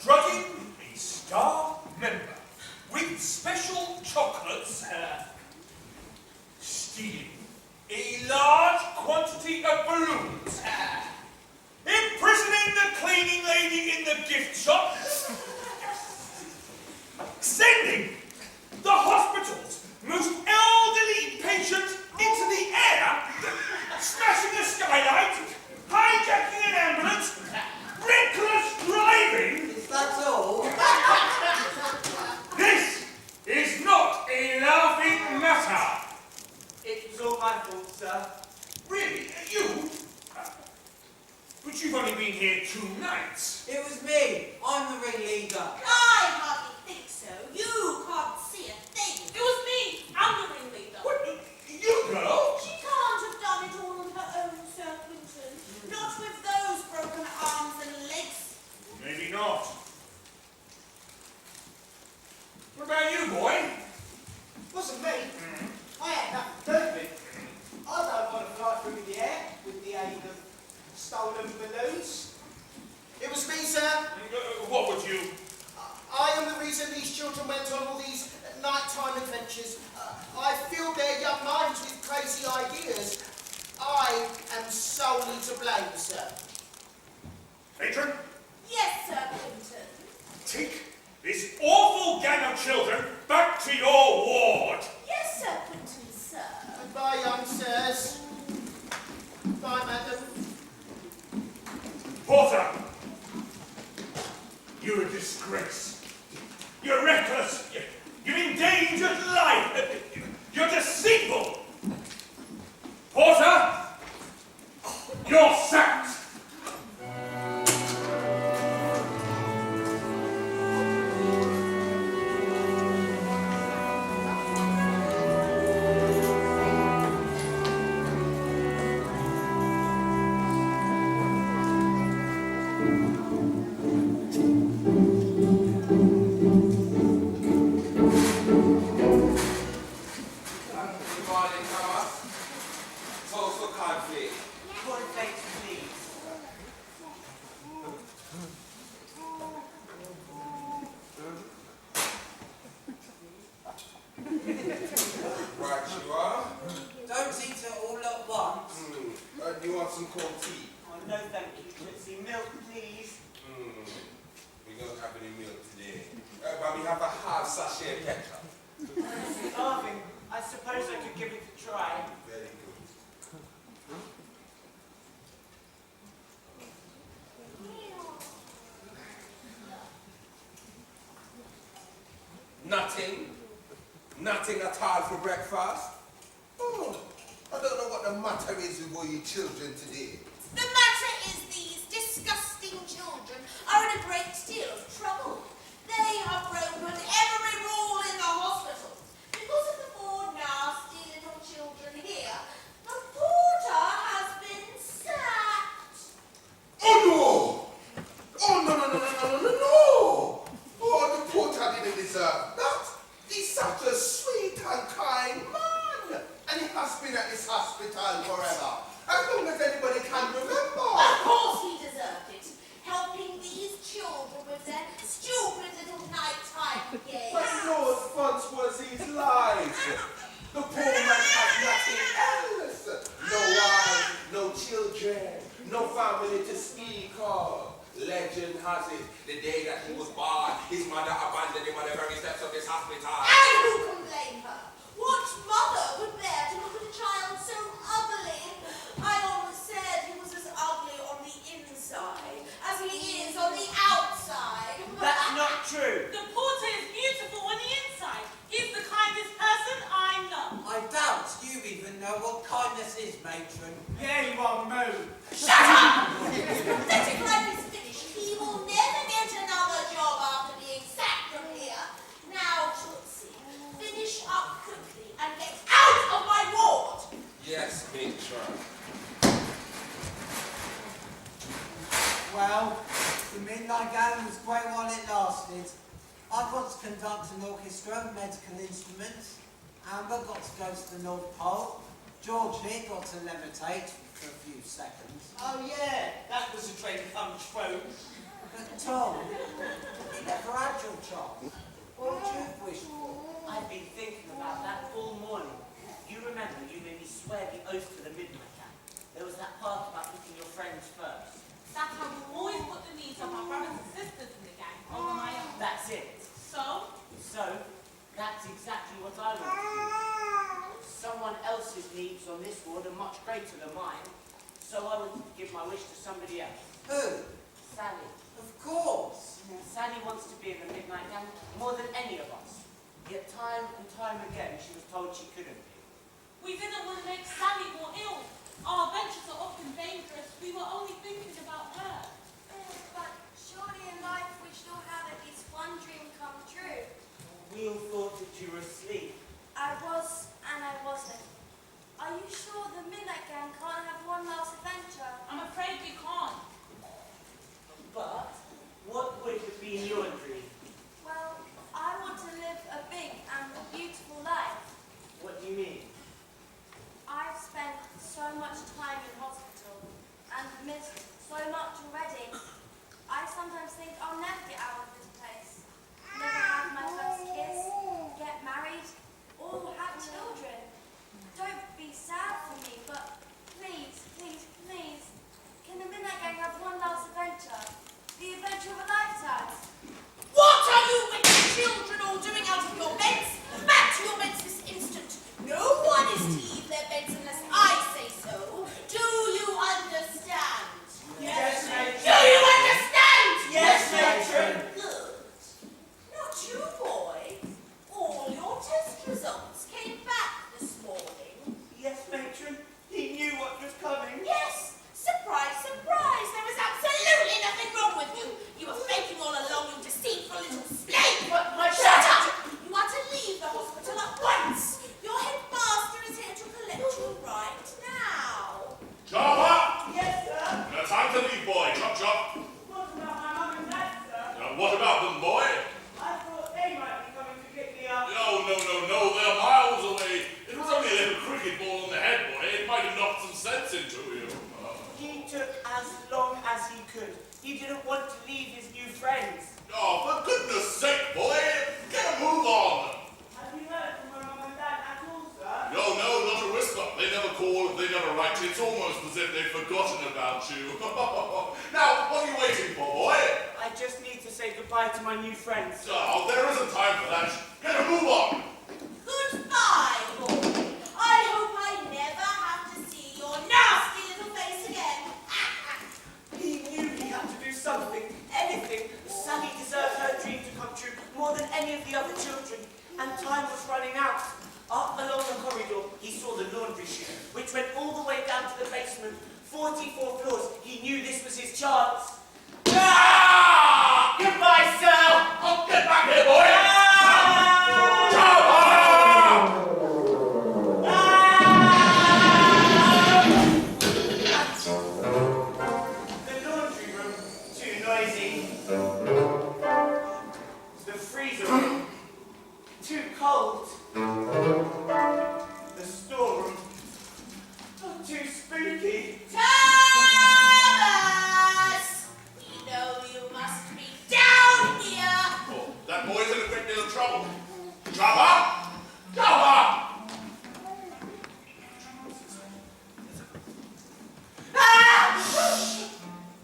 Drugging a star member with special chocolates. Stealing a large quantity of balloons. Imprisoning the cleaning lady in the gift shop. Sending the hospital's most elderly patient into the air. Smashing a skylight. Hijacking an ambulance. Reckless driving. Is that all? This is not a laughing matter. It was all my fault, sir. Really? You? But you've only been here 2 nights. It was me. I'm the ringleader. I hardly think so. You can't see a thing. It was me. I'm the ringleader. What? You girl? She can't have done it all on her own, Sir Quinton. Not with those broken arms and legs. Maybe not. What about you, boy? Wasn't me. I had nothing to do with it. I don't want to fly through the air with the aid of stolen balloons. It was me, sir. What would you? I am the reason these children went on all these nighttime adventures. I filled their young minds with crazy ideas. I am solely to blame, sir. Patron, Yes, Sir Quinton. take this awful gang of children back to your ward. Yes, Sir Quinton, sir. Goodbye, young sirs. Bye, madam. Porter, you're a disgrace. You're reckless. You've endangered life. You're deceitful. Porter, you're sacked. cornflakes, please. Right you are. Don't eat it all at once. You want some cold tea? Oh, no, thank you, Tootsie. Milk, please. We don't have any milk today. But we have a half sachet of ketchup. Starving. I suppose I could give it a try. Very good. Nothing at all for breakfast? Oh, I don't know what the matter is with all you children today. The matter is these disgusting children are in a great deal of trouble. They have broken every rule in the hospital. Because of the four nasty little children here, the porter has been sacked. Oh no! Oh no! Oh, the porter didn't deserve that. He's such a sweet and kind man. And he has been at this hospital forever. As long as anybody can remember. Of course he deserved it. Helping these children with their stupid little nighttime games. But Lord Funds was his life. The poor man has nothing else. No wife, no children, no family to speak of. Legend has it, the day that he was born, his mother abandoned him on the very steps of this hospital. And who can blame her? What mother would bear to look at a child so ugly? I always said he was as ugly on the inside as he is on the outside. That's not true. The porter is beautiful on the inside. He's the kindest person I know. I doubt you even know what kindness is, matron. Yeah, you are moo. Shut up! Pathetic life is finished. He will never get another job after being sacked from here. Now, Tootsie, finish up quickly and get out of my ward! Yes, matron. Well, the midnight game was great while it lasted. I got to conduct an orchestra, medical instruments. Amber got to go to the North Pole. George here got to levitate for a few seconds. Oh yeah, that was a dream come true. But Tom, you never had your child. What would you have wished for? I've been thinking about that all morning. You remember you made me swear the oath to the midnight gang. There was that part about putting your friends first. That I will always put the needs of my brothers and sisters in the gang over my own. That's it. So, That's exactly what I want to do. Someone else's needs on this ward are much greater than mine, so I wanted to give my wish to somebody else. Who? Sally. Of course. Sally wants to be in the midnight gang more than any of us. Yet time and time again she was told she couldn't be. we didn't want to make Sally more ill. Our adventures are often dangerous. We were only thinking about her. But surely in life we should all have at least one dream come true. We all thought that you were asleep. I was and I wasn't. Are you sure the Midnight Gang can't have one last adventure? I'm afraid we can't. But what would have been your dream? Well, I want to live a big and beautiful life. What do you mean? I've spent so much time in hospital and missed so much already. I sometimes think I'll never get out of this place. Never have my first kiss, get married, or have children. Don't be sad for me, but please, please, please, can the Midnight Gang have one last adventure? The adventure of a lifetime. What are you wicked children all doing out of your beds? Back to your beds this instant. No one is to leave their beds unless I say so. Do you understand? Yes, matron. Do you understand? Yes, matron. Good. Not you, boy. All your test results came back this morning. Yes, matron. He knew what was coming. Yes. Surprise, surprise. There was absolutely nothing wrong with you. You were faking all along, you deceitful little slave. But my Shut up! You are to leave the hospital at once. Your headmaster is here to collect you right now. Chopper! Yes, sir. Time to leave, boy. Chop, chop. What about my mum and dad, sir? What about them, boy? I thought they might be coming to pick me up. No, they're miles away. It was only a little cricket ball on the head, boy. It might have knocked some sense into you. didn't want to leave his new friends. Oh, for goodness sake, boy! Get a move on! Have you heard from my mum and dad at all, sir? No, not a whisper. They never call, they never write. It's almost as if they've forgotten about you. Now, what are you waiting for, boy? I just need to say goodbye to my new friends. Oh, there isn't time for that. Get a move on! Goodbye, boy. I hope I never have to see your nasty little face again. He knew he had to do something, anything. Sally deserved her dream to come true more than any of the other children. And time was running out. Up along the corridor, he saw the laundry chute, which went all the way down to the basement, 44 floors. He knew this was his chance. Ah! Goodbye, sir! Oh, get back here, boy! The laundry room, too noisy. The freezer room, too cold. The storeroom, too spooky. Thomas! We know you must be down here. Oh, that boy's in a great deal of trouble. Trouble? Trouble!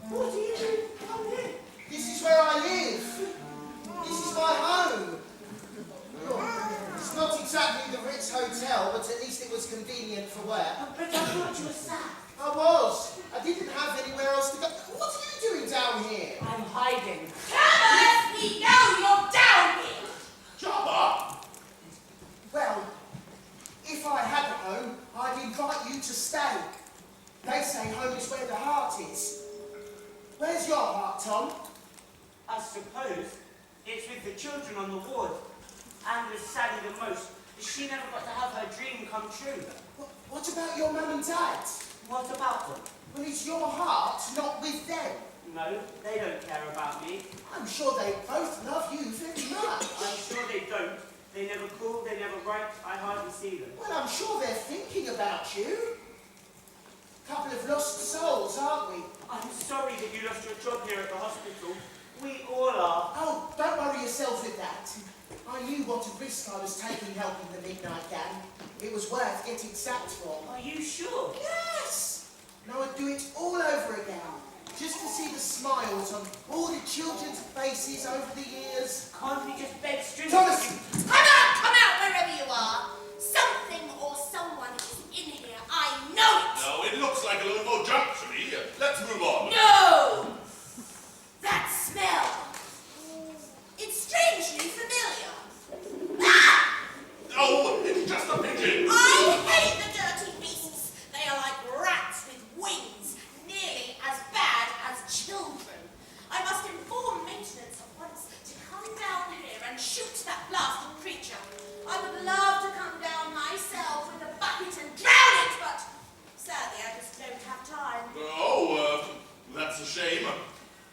What are you doing? Come here. This is where I live. This is my home. Look, it's not exactly the Ritz Hotel, but at least it was convenient for work. But I thought you were sad. I was. I didn't have anywhere else to go. What are you doing down here? I'm hiding. Thomas, we know you're down here. Jabba! Well, if I had a home, I'd invite you to stay. They say home is where the heart is. Where's your heart, Tom? I suppose it's with the children on the ward. And with Sally the most. She never got to have her dream come true. What about your mum and dad? What about them? Well, is your heart not with them? No, they don't care about me. I'm sure they both love you very much. I'm sure they don't. They never call, they never write, I hardly see them. Well, I'm sure they're thinking about you. Couple of lost souls, aren't we? I'm sorry that you lost your job here at the hospital. We all are. Oh, don't worry yourself with that. I knew what a risk I was taking helping the Midnight Gang. It was worth getting sacked for. Are you sure? Yes! Now I'd do it all over again. Just to see the smiles on all the children's faces over the years. Can't we just beg strings? Thomas! Come out, wherever you are. Something or someone is in here. I know it. No, it looks like a little more junk to me. Let's move on. No! That smell. It's strangely familiar. Ah! Oh, it's just a pigeon. I hate the dirty beasts. They are like rats with wings, nearly as bad as children. I must inform maintenance at once to come down here and shoot that blasted creature. I would love to come down myself with a bucket and drown it, but sadly I just don't have time. Oh, that's a shame.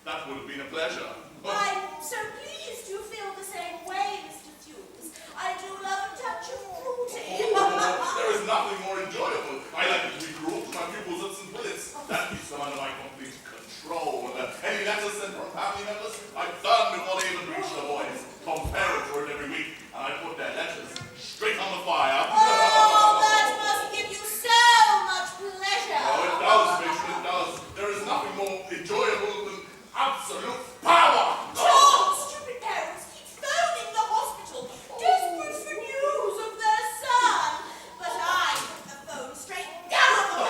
That would have been a pleasure. I'm so pleased you feel the same way, Mr. Hughes. I do love a touch of cruelty. There is nothing more enjoyable. I like to be cruel to my pupils at St. Willis. That keeps them under my complete control. Any letters sent from family members, I burn before they even reach the boys. Tom's parents were it every week, and I put their letters straight on the fire. Oh, that must give you so much pleasure. Oh, it does, Vision, it does. There is nothing more enjoyable than absolute power. Tom, stupid parents keep phoning the hospital, desperate for news of their son. But I put the phone straight down.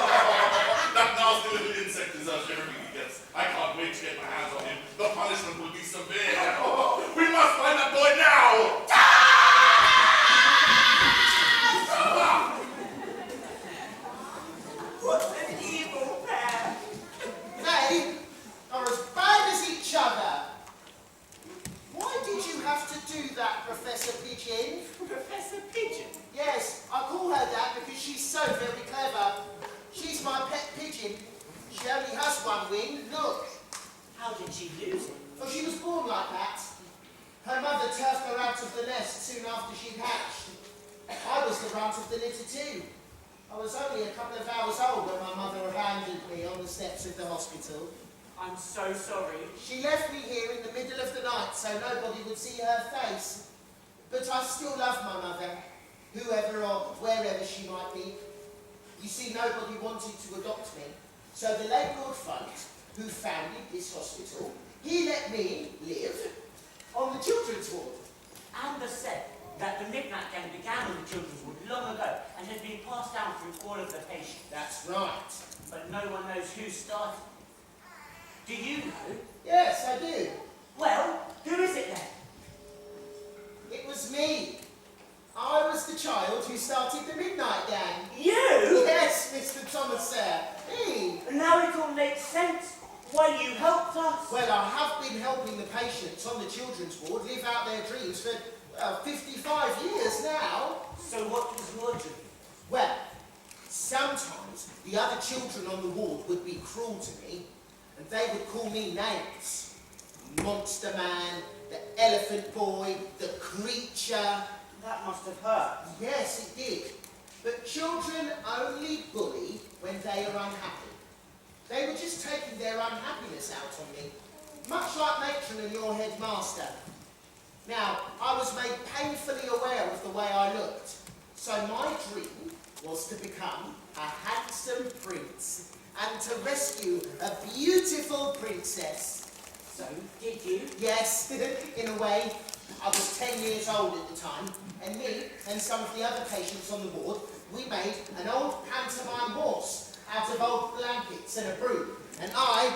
That nasty little insect deserves everything he gets. I can't wait to get my hands on him. The punishment will be severe. We must find that boy now! What an evil pair. They are as bad as each other. Why did you have to do that, Professor Pigeon? Professor Pigeon. Yes, I call her that because she's so very clever. She's my pet pigeon. She only has one wing, look. How did she lose it? Oh, she was born like that. Her mother turfed her out of the nest soon after she hatched. I was the runt of the litter too. I was only a couple of hours old when my mother abandoned me on the steps of the hospital. I'm so sorry. She left me here in the middle of the night so nobody would see her face. But I still love my mother, whoever or wherever she might be. You see, nobody wanted to adopt me. So the late Lord Funt, who founded this hospital, he let me live on the children's ward. Amber said that the Midnight Gang began on the children's ward long ago and has been passed down through all of the patients. That's right. But no one knows who started. Do you know? Yes, I do. Well, who is it then? It was me. I was the child who started the Midnight Gang. You? Yes, Mr. Thomas, sir. Me. Now it all makes sense. Why you helped us. Well, I have been helping the patients on the children's ward live out their dreams for 55 years now. So what was your dream? Well, sometimes the other children on the ward would be cruel to me, and they would call me names. Monster Man, the Elephant Boy, the Creature. That must have hurt. Yes, it did. But children only bully when they are unhappy. They were just taking their unhappiness out on me, much like Matron and your headmaster. Now, I was made painfully aware of the way I looked, so my dream was to become a handsome prince and to rescue a beautiful princess. So, did you? Yes, in a way. I was 10 years old at the time, and me and some of the other patients on the ward, we made an old pantomime horse out of old blankets and a broom. And I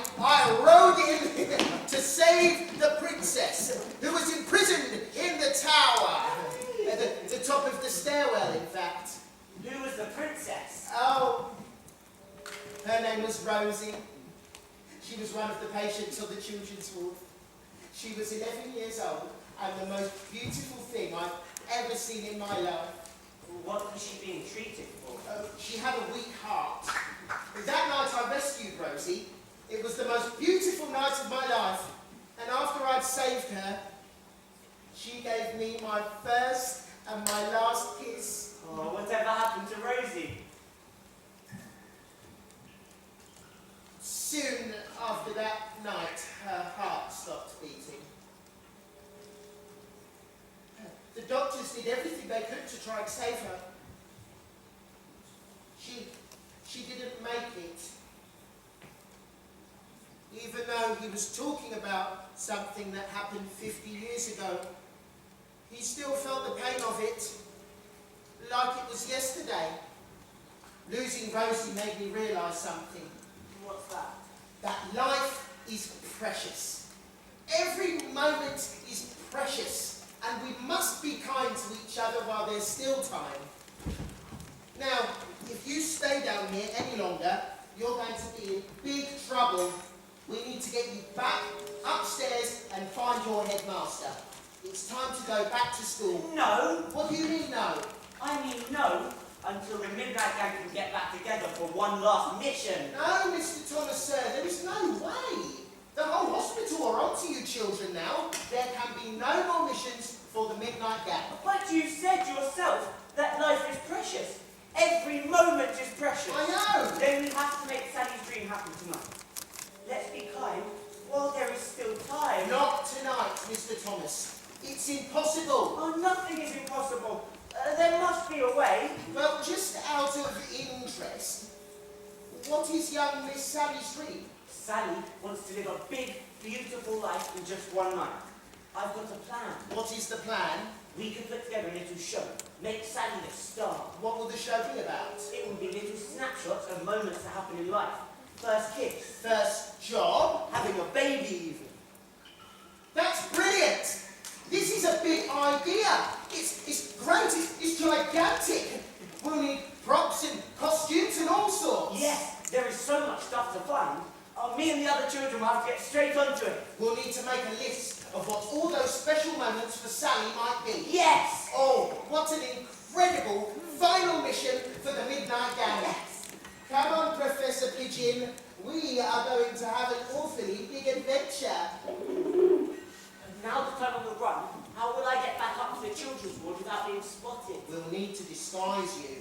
rode in to save the princess, who was imprisoned in the tower. At the top of the stairwell, in fact. Who was the princess? Oh, her name was Rosie. She was one of the patients on the children's ward. She was 11 years old and the most beautiful thing I've ever seen in my life. What was she being treated for? She had a weak heart. That night I rescued Rosie. It was the most beautiful night of my life. And after I'd saved her, she gave me my first and my last kiss. Oh, whatever happened to Rosie? Soon after that night, her heart stopped beating. The doctors did everything they could to try and save her. She didn't make it. Even though he was talking about something that happened 50 years ago, he still felt the pain of it, like it was yesterday. Losing Rosie made me realise something. What's that? That life is precious. Every moment is precious, and we must be kind to each other while there's still time. Now, if you stay down here any longer, you're going to be in big trouble. We need to get you back upstairs and find your headmaster. It's time to go back to school. No. What do you mean, no? I mean no, until the Midnight Gang can get back together for one last mission. No, Mr. Thomas, sir, there is no way. The whole hospital are onto you children now. There can be no more missions for the Midnight Gang. But you said yourself that life is precious. Every moment is precious. I know. Then we have to make Sally's dream happen tonight. Let's be kind while there is still time. Not tonight, Mr. Thomas. It's impossible. Oh, nothing is impossible. There must be a way. Well, just out of interest, what is young Miss Sally's dream? Sally wants to live a big, beautiful life in just one night. I've got a plan. What is the plan? We can put together a little show. Make Sally the star. What will the show be about? It will be little snapshots of moments that happen in life. First kiss. First job? Having a baby even. That's brilliant! This is a big idea. It's great. It's gigantic. We'll need props and costumes and all sorts. Yes, there is so much stuff to find. Me and the other children will have to get straight onto it. We'll need to make a list of what all those special moments for Sally might be. Yes! Oh, what an incredible final mission for the Midnight Gang. Yes! Come on, Professor Pigeon. We are going to have an awfully big adventure. And now that I'm on the run, how will I get back up to the children's ward without being spotted? We'll need to disguise you.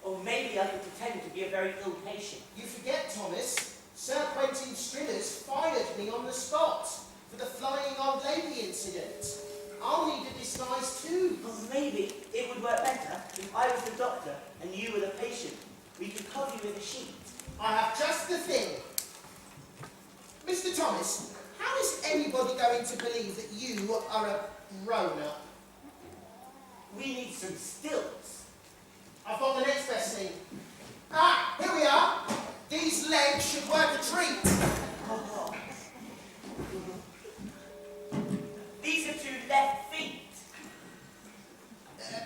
Or maybe I could pretend to be a very ill patient. You forget, Thomas, Sir Quentin Strillers fired me on the spot for the flying old lady incident. I'll need a disguise too. Well, maybe it would work better if I was the doctor and you were the patient. We could cover you with a sheet. I have just the thing. Mr. Thomas, how is anybody going to believe that you are a grown-up? We need some stilts. I've got the next best thing. Ah, here we are. These legs should work a treat. Oh. These are 2 left feet.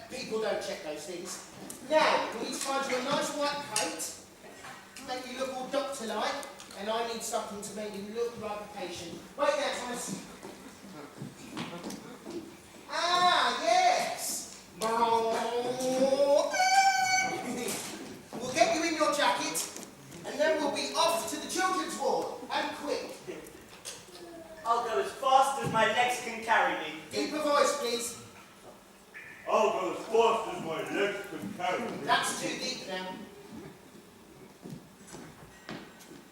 People don't check those things. Now, we need to find you a nice white coat, make you look all doctor-like, and I need something to make you look like a patient. Wait there, Thomas. Ah, yes. We'll get you in your jacket, and then we'll be off to the children's ward, and quick. I'll go as fast as my legs can carry me. Deeper voice, please. I'll go as fast as my legs can carry me. That's too deep now.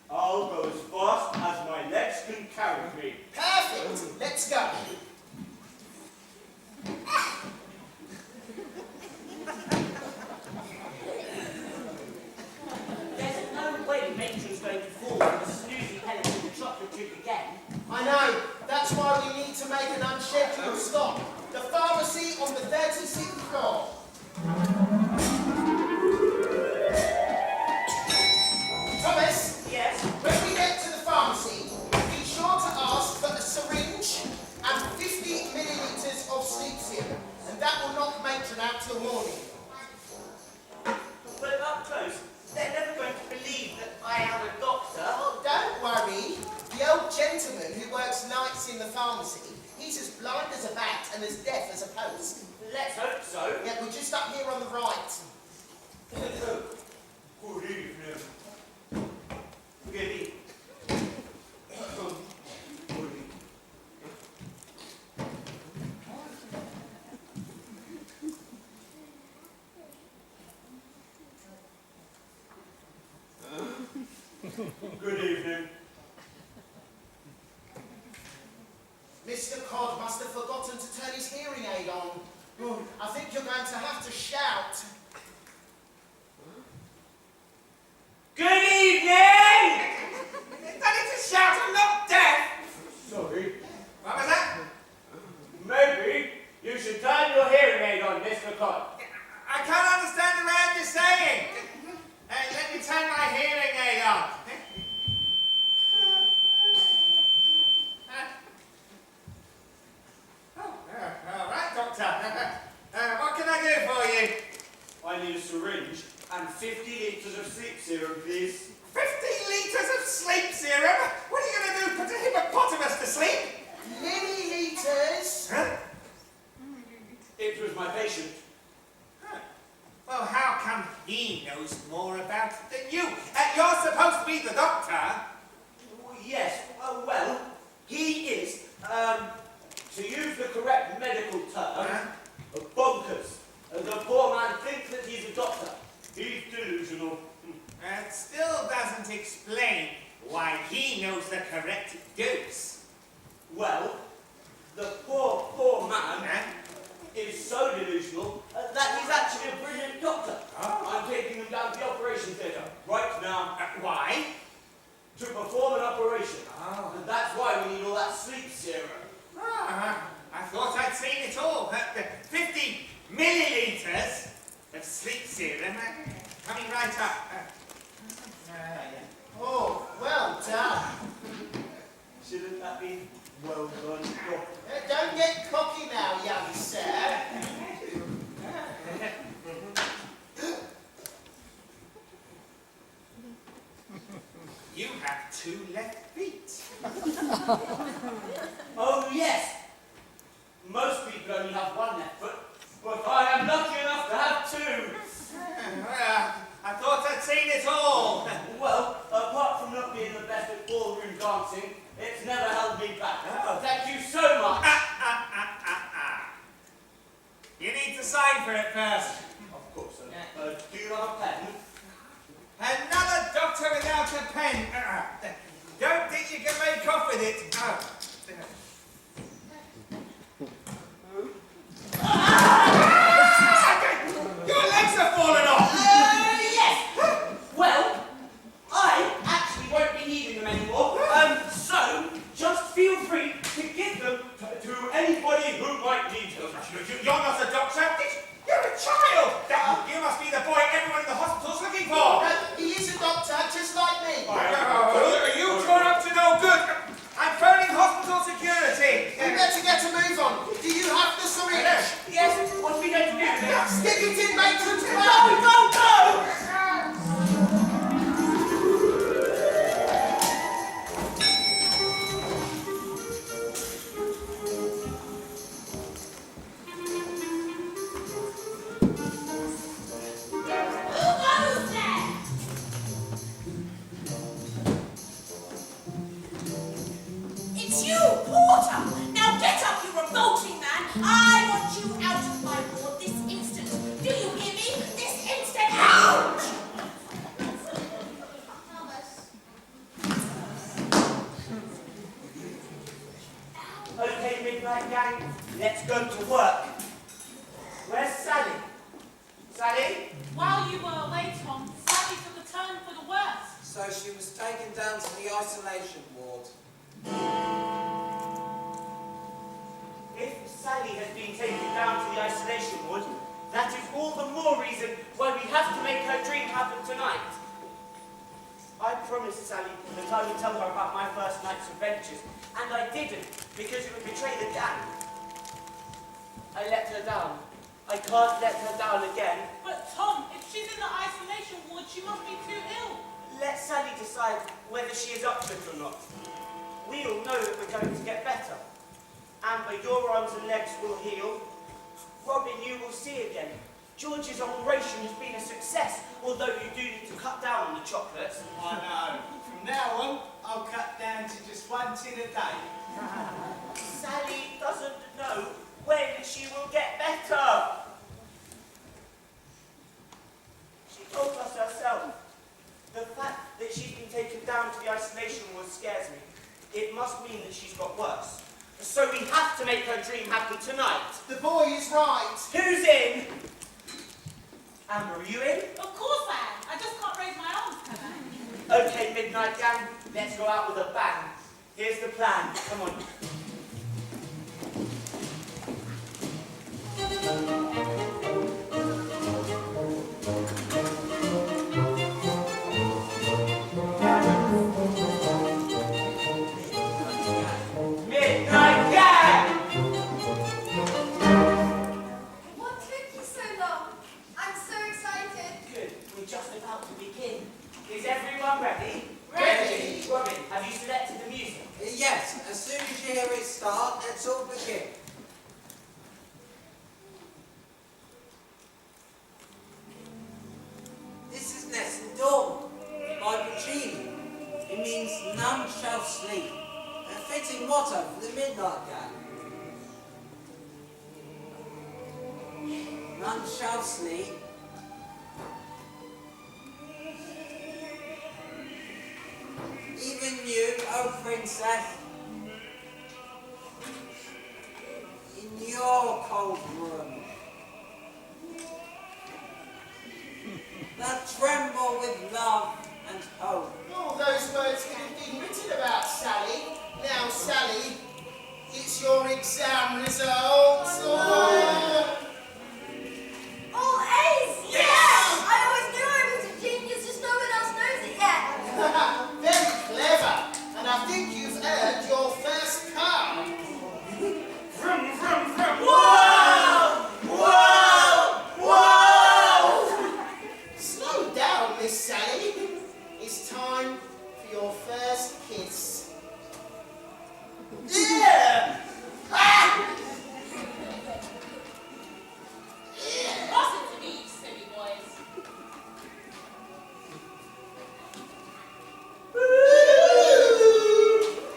I'll go as fast as my legs can carry me. Perfect. Let's go. There's no way Matron's going to fall from the snoozy pellet in the chocolate drink again. I know. That's why we need to make an unscheduled stop. The pharmacy on the 36th floor. Thomas? Yes? When we get to the pharmacy, be sure to ask for a syringe and 50 millilitres of sleep serum. And that will knock Matron out till morning. But up close, they're never going to believe that I am a doctor. Oh, don't worry. The old gentleman who works nights in the pharmacy, he's as blind as a bat and as deaf as a post. Let's hope so. Yeah, we're just up here on the right. Good evening. Good evening. Good evening. Mr. Codd must have forgotten to turn his hearing aid on. I think you're going to have to shout. Good evening! Don't need to shout, I'm not deaf! Sorry. What was that? Maybe you should turn your hearing aid on, Mr. Codd. I can't understand a word you're saying. Let me turn my hearing aid on. All right, Doctor. What can I do for you? I need a syringe and 50 litres of sleep serum, please. 50 litres of sleep serum? What are you going to do, put a hippopotamus to sleep? Milliliters? Huh? It was my patient. Well, how come he knows more about it than you? You're supposed to be the doctor. Yes, well, he is, to use the correct medical term, bonkers. The poor man thinks that he's a doctor. He's delusional. That still doesn't explain why he knows the correct dose. Well, the poor man is so delusional that he's actually a brilliant doctor. Oh. I'm taking him down to the operation theatre right now. Why? To perform an operation. Oh. And that's why we need all that sleep serum. I thought I'd seen it all. 50 milliliters of sleep serum. Coming right up. Oh, well done. Shouldn't that be well done? Don't get cocky now, young sir. You have 2 left feet. Oh yes. Most people only have 1 left foot, but I am lucky enough to have 2. Well, I thought I'd seen it all. Well, apart from not being the best at ballroom dancing, it's never held me back. Oh. Thank you so much. You need to sign for it first. Of course, sir. Do you have a pen? Another doctor without out a pen. Don't think you can make off with it. Your legs are falling off. Yes. Well, I actually won't be needing them anymore. So just feel free to give them To anybody who might need them. You're not a doctor. You're a child. You must be the boy everyone in the hospital's looking for. He is a doctor, just like me. Are you torn up to no good? I'm phoning hospital security. We better get a move on. Do you have the syringe? Yes, what are we going to do? Stick it in matron's Go, mouth. go, go! Who goes there? It's you, Porter! Now get up, you revolting man! I want you out of my ward this instant! Do you hear me? This instant! Out! Okay, Midnight Gang, let's go to work. Where's Sally? Sally? While you were away, Tom, Sally took a turn for the worse. So she was taken down to the isolation ward. If Sally has been taken down to the isolation ward, that is all the more reason why we have to make her dream happen tonight. I promised Sally that I would tell her about my first night's adventures, and I didn't, because it would betray the gang. I let her down. I can't let her down again. But Tom, if she's in the isolation ward, she must be too ill. Let Sally decide whether she is up to it or not. We all know that we're going to get better. Amber, your arms and legs will heal. Robin, you will see again. George's operation has been a success, although you do need to cut down on the chocolates. I know. From now on, I'll cut down to just one tin a day. Sally doesn't know when she will get better. She told us herself. The fact that she's been taken down to the isolation ward scares me. It must mean that she's got worse. So we have to make her dream happen tonight. The boy is right. Who's in? Amber, are you in? Of course I am. I just can't raise my arms, can I? Okay, Midnight Gang, let's go out with a bang. Here's the plan. Come on. Midnight Gang! What took you so long? I'm so excited. Good. We're just about to begin. Is everyone ready? Ready. Robin, have you selected the music? Yes, as soon as you hear it start, let's all begin. This is Nessun Dawn by Puccini. It means none shall sleep. A fitting motto for the Midnight Gang. None shall sleep. Even you, oh princess, in your cold room, that tremble with love and hope. All those words could have been written about Sally. Now, Sally, it's your exam results. Oh. All A's! Yes! I always knew I was a genius, just no one else knows it yet. Very clever. And I think you've earned your first car. Vroom, vroom, vroom. Whoa! Whoa! Whoa! Slow down, Miss Sally. It's time for your first kiss. Yeah! Ah! Listen to me, you silly boys.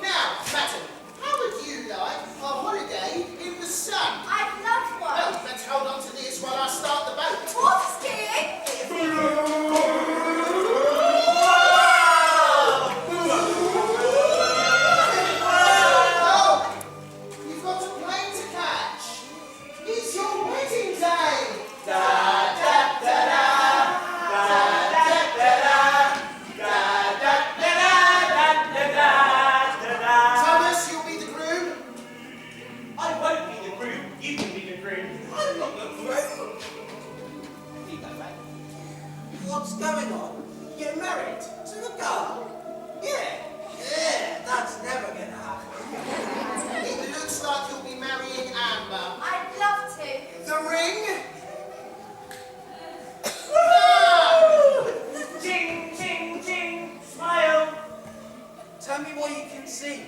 Now, madam, how would you like a holiday in the sun? I'd love one. Well, let's hold on to this while I start the boat. Water skiing? Whoa! me what you can see.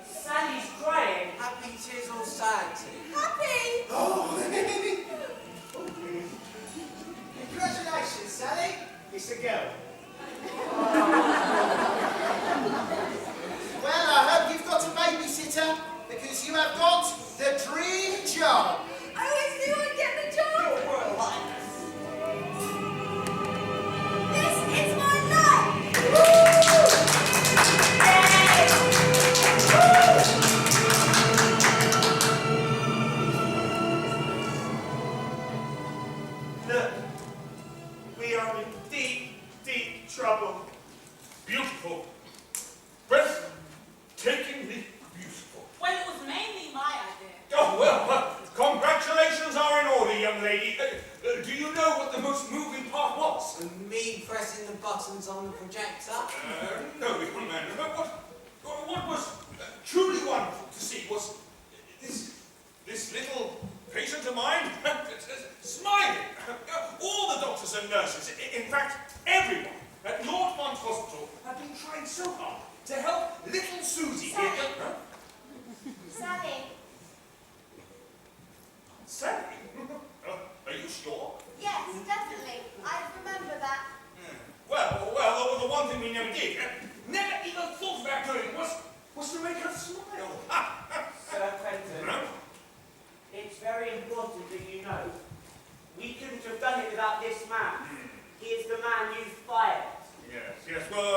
Sally's crying. Happy tears or sad tears? Happy! Congratulations, Sally. It's a girl. Well, I hope you've got a babysitter, because you have got the dream job. I always knew I'd get the job. This is my life. Look, we are in deep, deep trouble. Beautiful. Breathtakingly beautiful. Well, it was mainly my idea. Oh, well, congratulations are in order, young lady. Do you know what the most moving part was? Me pressing the buttons on the projector? No, young man. What was truly wonderful to see was this little patient of mine smiling. All the doctors and nurses, in fact, everyone at Lord Mont's Hospital have been trying so hard to help little Susie here. Sally. Sally? Are you sure? Yes, definitely. I remember that. Well, the one thing we never did, never even thought about doing was to make her smile. Sir Quentin, No? it's very important that you know we couldn't have done it without this man. He is the man you fired. Yes. Well,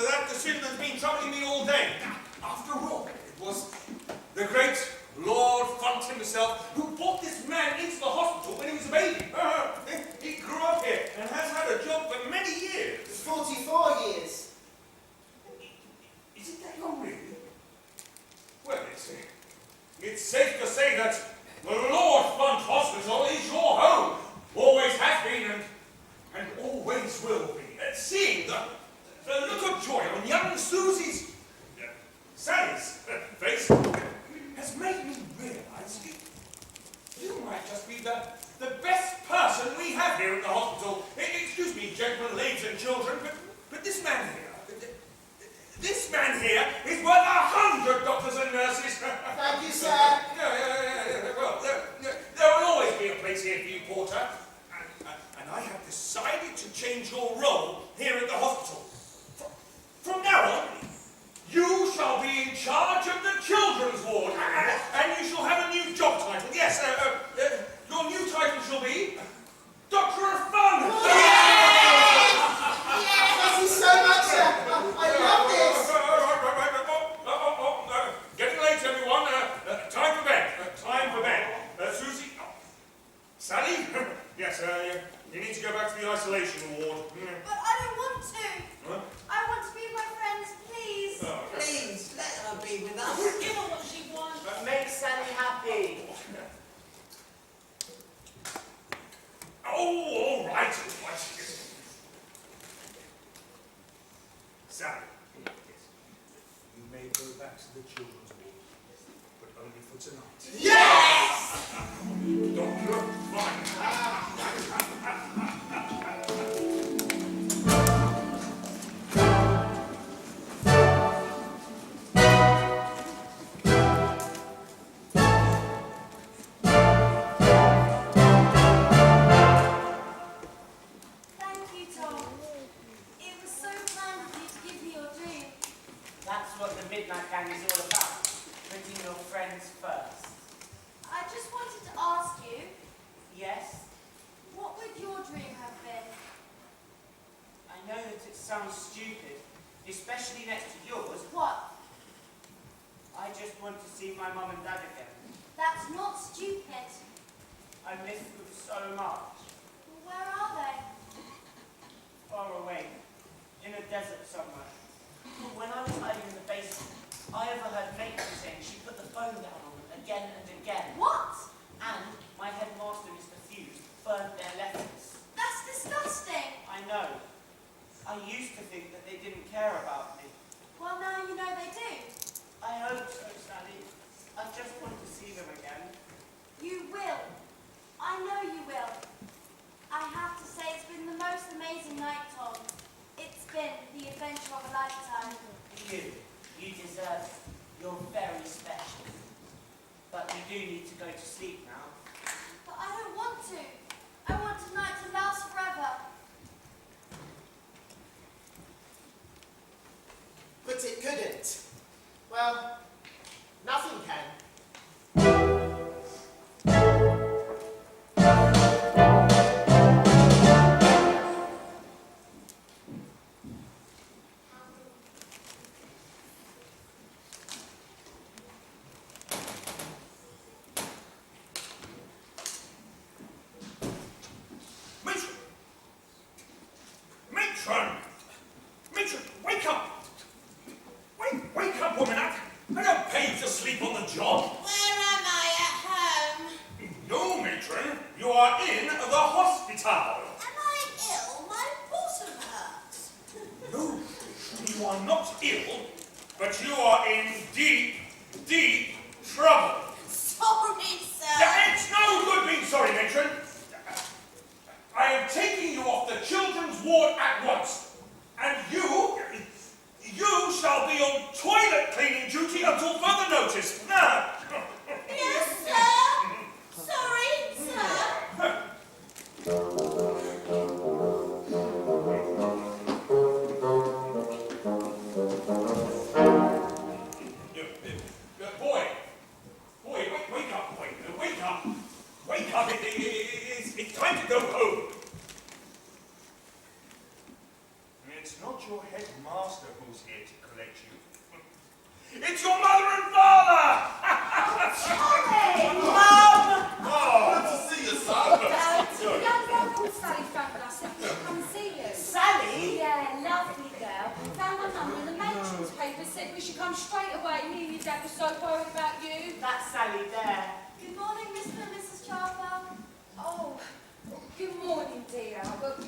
that decision has been troubling me all day. After all, it was the great Lord Funt himself who brought this man into the hospital when he was a baby. He grew up here and has had a job for many years. 44 years. Is it that long, really? Well, it's safe to say that the Lord Funt Hospital is your home. Always has been and always will be. Seeing the look of joy on young Susie's, Sally's face has made me realize you might just be the best person we have here at the hospital. Excuse me, gentlemen, ladies and children, but this man here is worth 100 doctors and nurses. Thank you, sir. Well, there will always be a place here for you, Porter. And I have decided to change your role here at the hospital. From now on, you shall be in charge of the children's ward, and you shall have a new job title. Yes, your new title shall be Doctor of Fun. Thank you so much, sir. I love this. Getting late, everyone. Time for bed. Time for bed. Susie. Sally? Yes, you need to go back to the isolation ward. But I don't want to. Huh? I want to be with my friends, please. Please, let her be with us. Give her what she wants. But make Sally happy. Oh, all right. Sally, you may go back to the children's ward, but only for tonight. Yes! Doctor, fine. Thank you, Tom. It was so kind of you to give me your dream. That's what the Midnight Gang is all about. Putting your friends first. I just wanted to ask you, Yes, what would your dream have been? I know that it sounds stupid, especially next to yours. What? I just want to see my mum and dad again. That's not stupid. I miss them so much. Where are they? Far away, in a desert somewhere. When I was hiding in the basement, I overheard Matron saying she put the phone down on them again and again. What? And my headmaster, Mr. Hughes, burned their letters. That's disgusting. I know. I used to think that they didn't care about me. Well, now you know they do. I hope so, Sally. I just want to see them again. You will. I know you will. I have to say it's been the most amazing night, Tom. It's been the adventure of a lifetime. You. to go to sleep now. But I don't want to. I want tonight to last forever. But it couldn't. Well, nothing can. Matron! Matron, wake up! Wake up, woman! I don't pay you to sleep on the job. Where am I at home? No, matron. You are in the hospital. Am I ill? My bottom hurts. No, you are not ill, but you are in deep, deep trouble. Sorry, sir. Yeah, it's no good being sorry, matron. I am taking you off the children's ward at once, and you shall be on toilet cleaning duty until further notice. Now. Yes, sir. Sorry, sir. Boy, wake up, boy. Wake up. Wake up. It's time to go home. It's not your headmaster who's here to collect you. It's your mother and father! Mum! Oh, good to see you, son. A young girl called Sally phoned us and we should come and see you. Sally? Yeah, lovely girl. Found my number in the matron's paper, said we should come straight away. Me and your dad were so worried about you. That's Sally there. Good morning, Mr. and Mrs. Charper. Oh, good morning, dear. But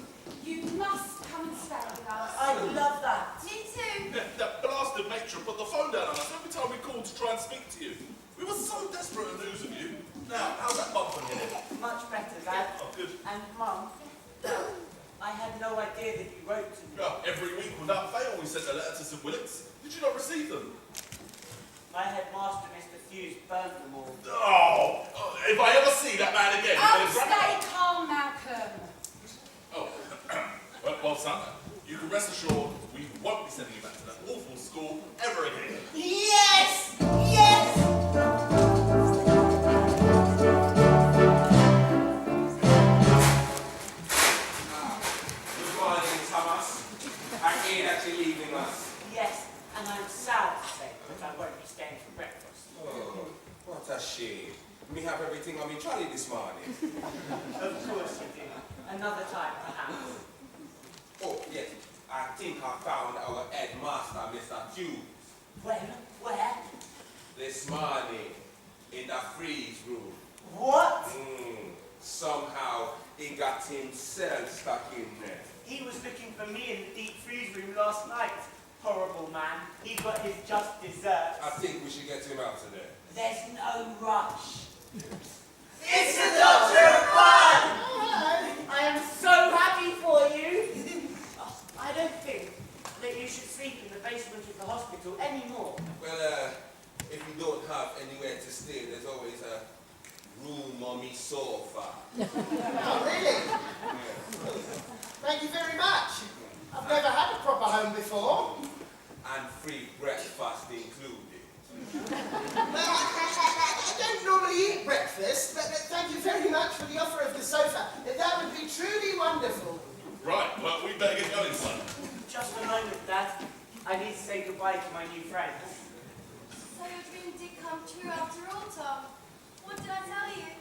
you must come and stay with us. I love that. Me too. That blasted matron put the phone down on us every time we called to try and speak to you. We were so desperate to lose of you. Now, how's that bump on your head? Much better, Dad. Oh, good. And Mum, I had no idea that you wrote to me. Well, every week without fail we sent a letter to St. Willits. Did you not receive them? My headmaster, Mr. Hughes, burned them all. Oh, if I ever see that man again, Oh, you're gonna stay calm, Malcolm. Oh, well, son, you can rest assured we won't be sending you back to that awful school ever again. Yes! Yes! Good morning, Thomas. I hear that you're leaving us. Yes, and I'm sad to say that I won't be staying for breakfast. Oh, what a shame. Me have everything on me trolley this morning. Of course you do. Another time, perhaps. Oh, yes. I think I found our headmaster, Mr. Hughes. When? Where? This morning, in the freeze room. What? Somehow, he got himself stuck in there. He was looking for me in the deep freeze room last night. Horrible man. He got his just desserts. I think we should get him out of there. There's no rush. It's the Doctor of Fun! I am so happy for you. I don't think that you should sleep in the basement of the hospital anymore. Well, if we don't have anywhere to stay, there's always a room on me sofa. Oh, really? Thank you very much. I've never had a proper home before. And free breakfast included. I don't normally eat breakfast, but thank you very much for the offer of the sofa. That would be truly wonderful. Right, well, we better get going, son. Just a moment, Dad. I need to say goodbye to my new friends. So your dream did come true after all, Tom. What did I tell you?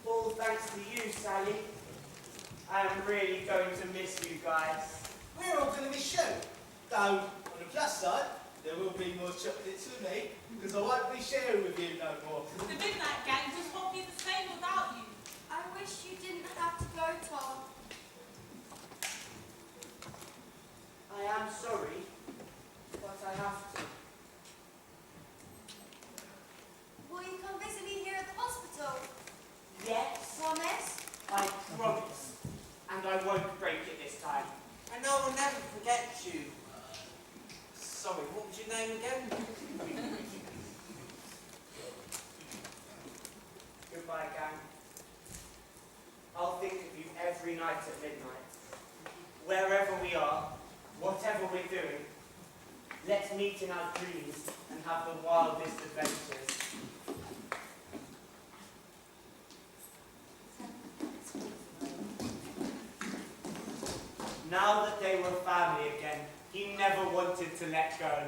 All thanks to you, Sally. I am really going to miss you guys. We're all going to miss you. Though, on the plus side, there will be more chocolates for me, because I won't be sharing with you no more. The Midnight Gang just won't be the same without you. I wish you didn't have to go, Tom. I am sorry, but I have to. Will you come visit me here at the hospital? Yes, Promise? I promise. And I won't break it this time. And I will never forget you. Sorry, what was your name again? Goodbye, gang. I'll think of you every night at midnight. Wherever we are, whatever we're doing, let's meet in our dreams and have the wildest adventures. Now that they were family again, he never wanted to let go.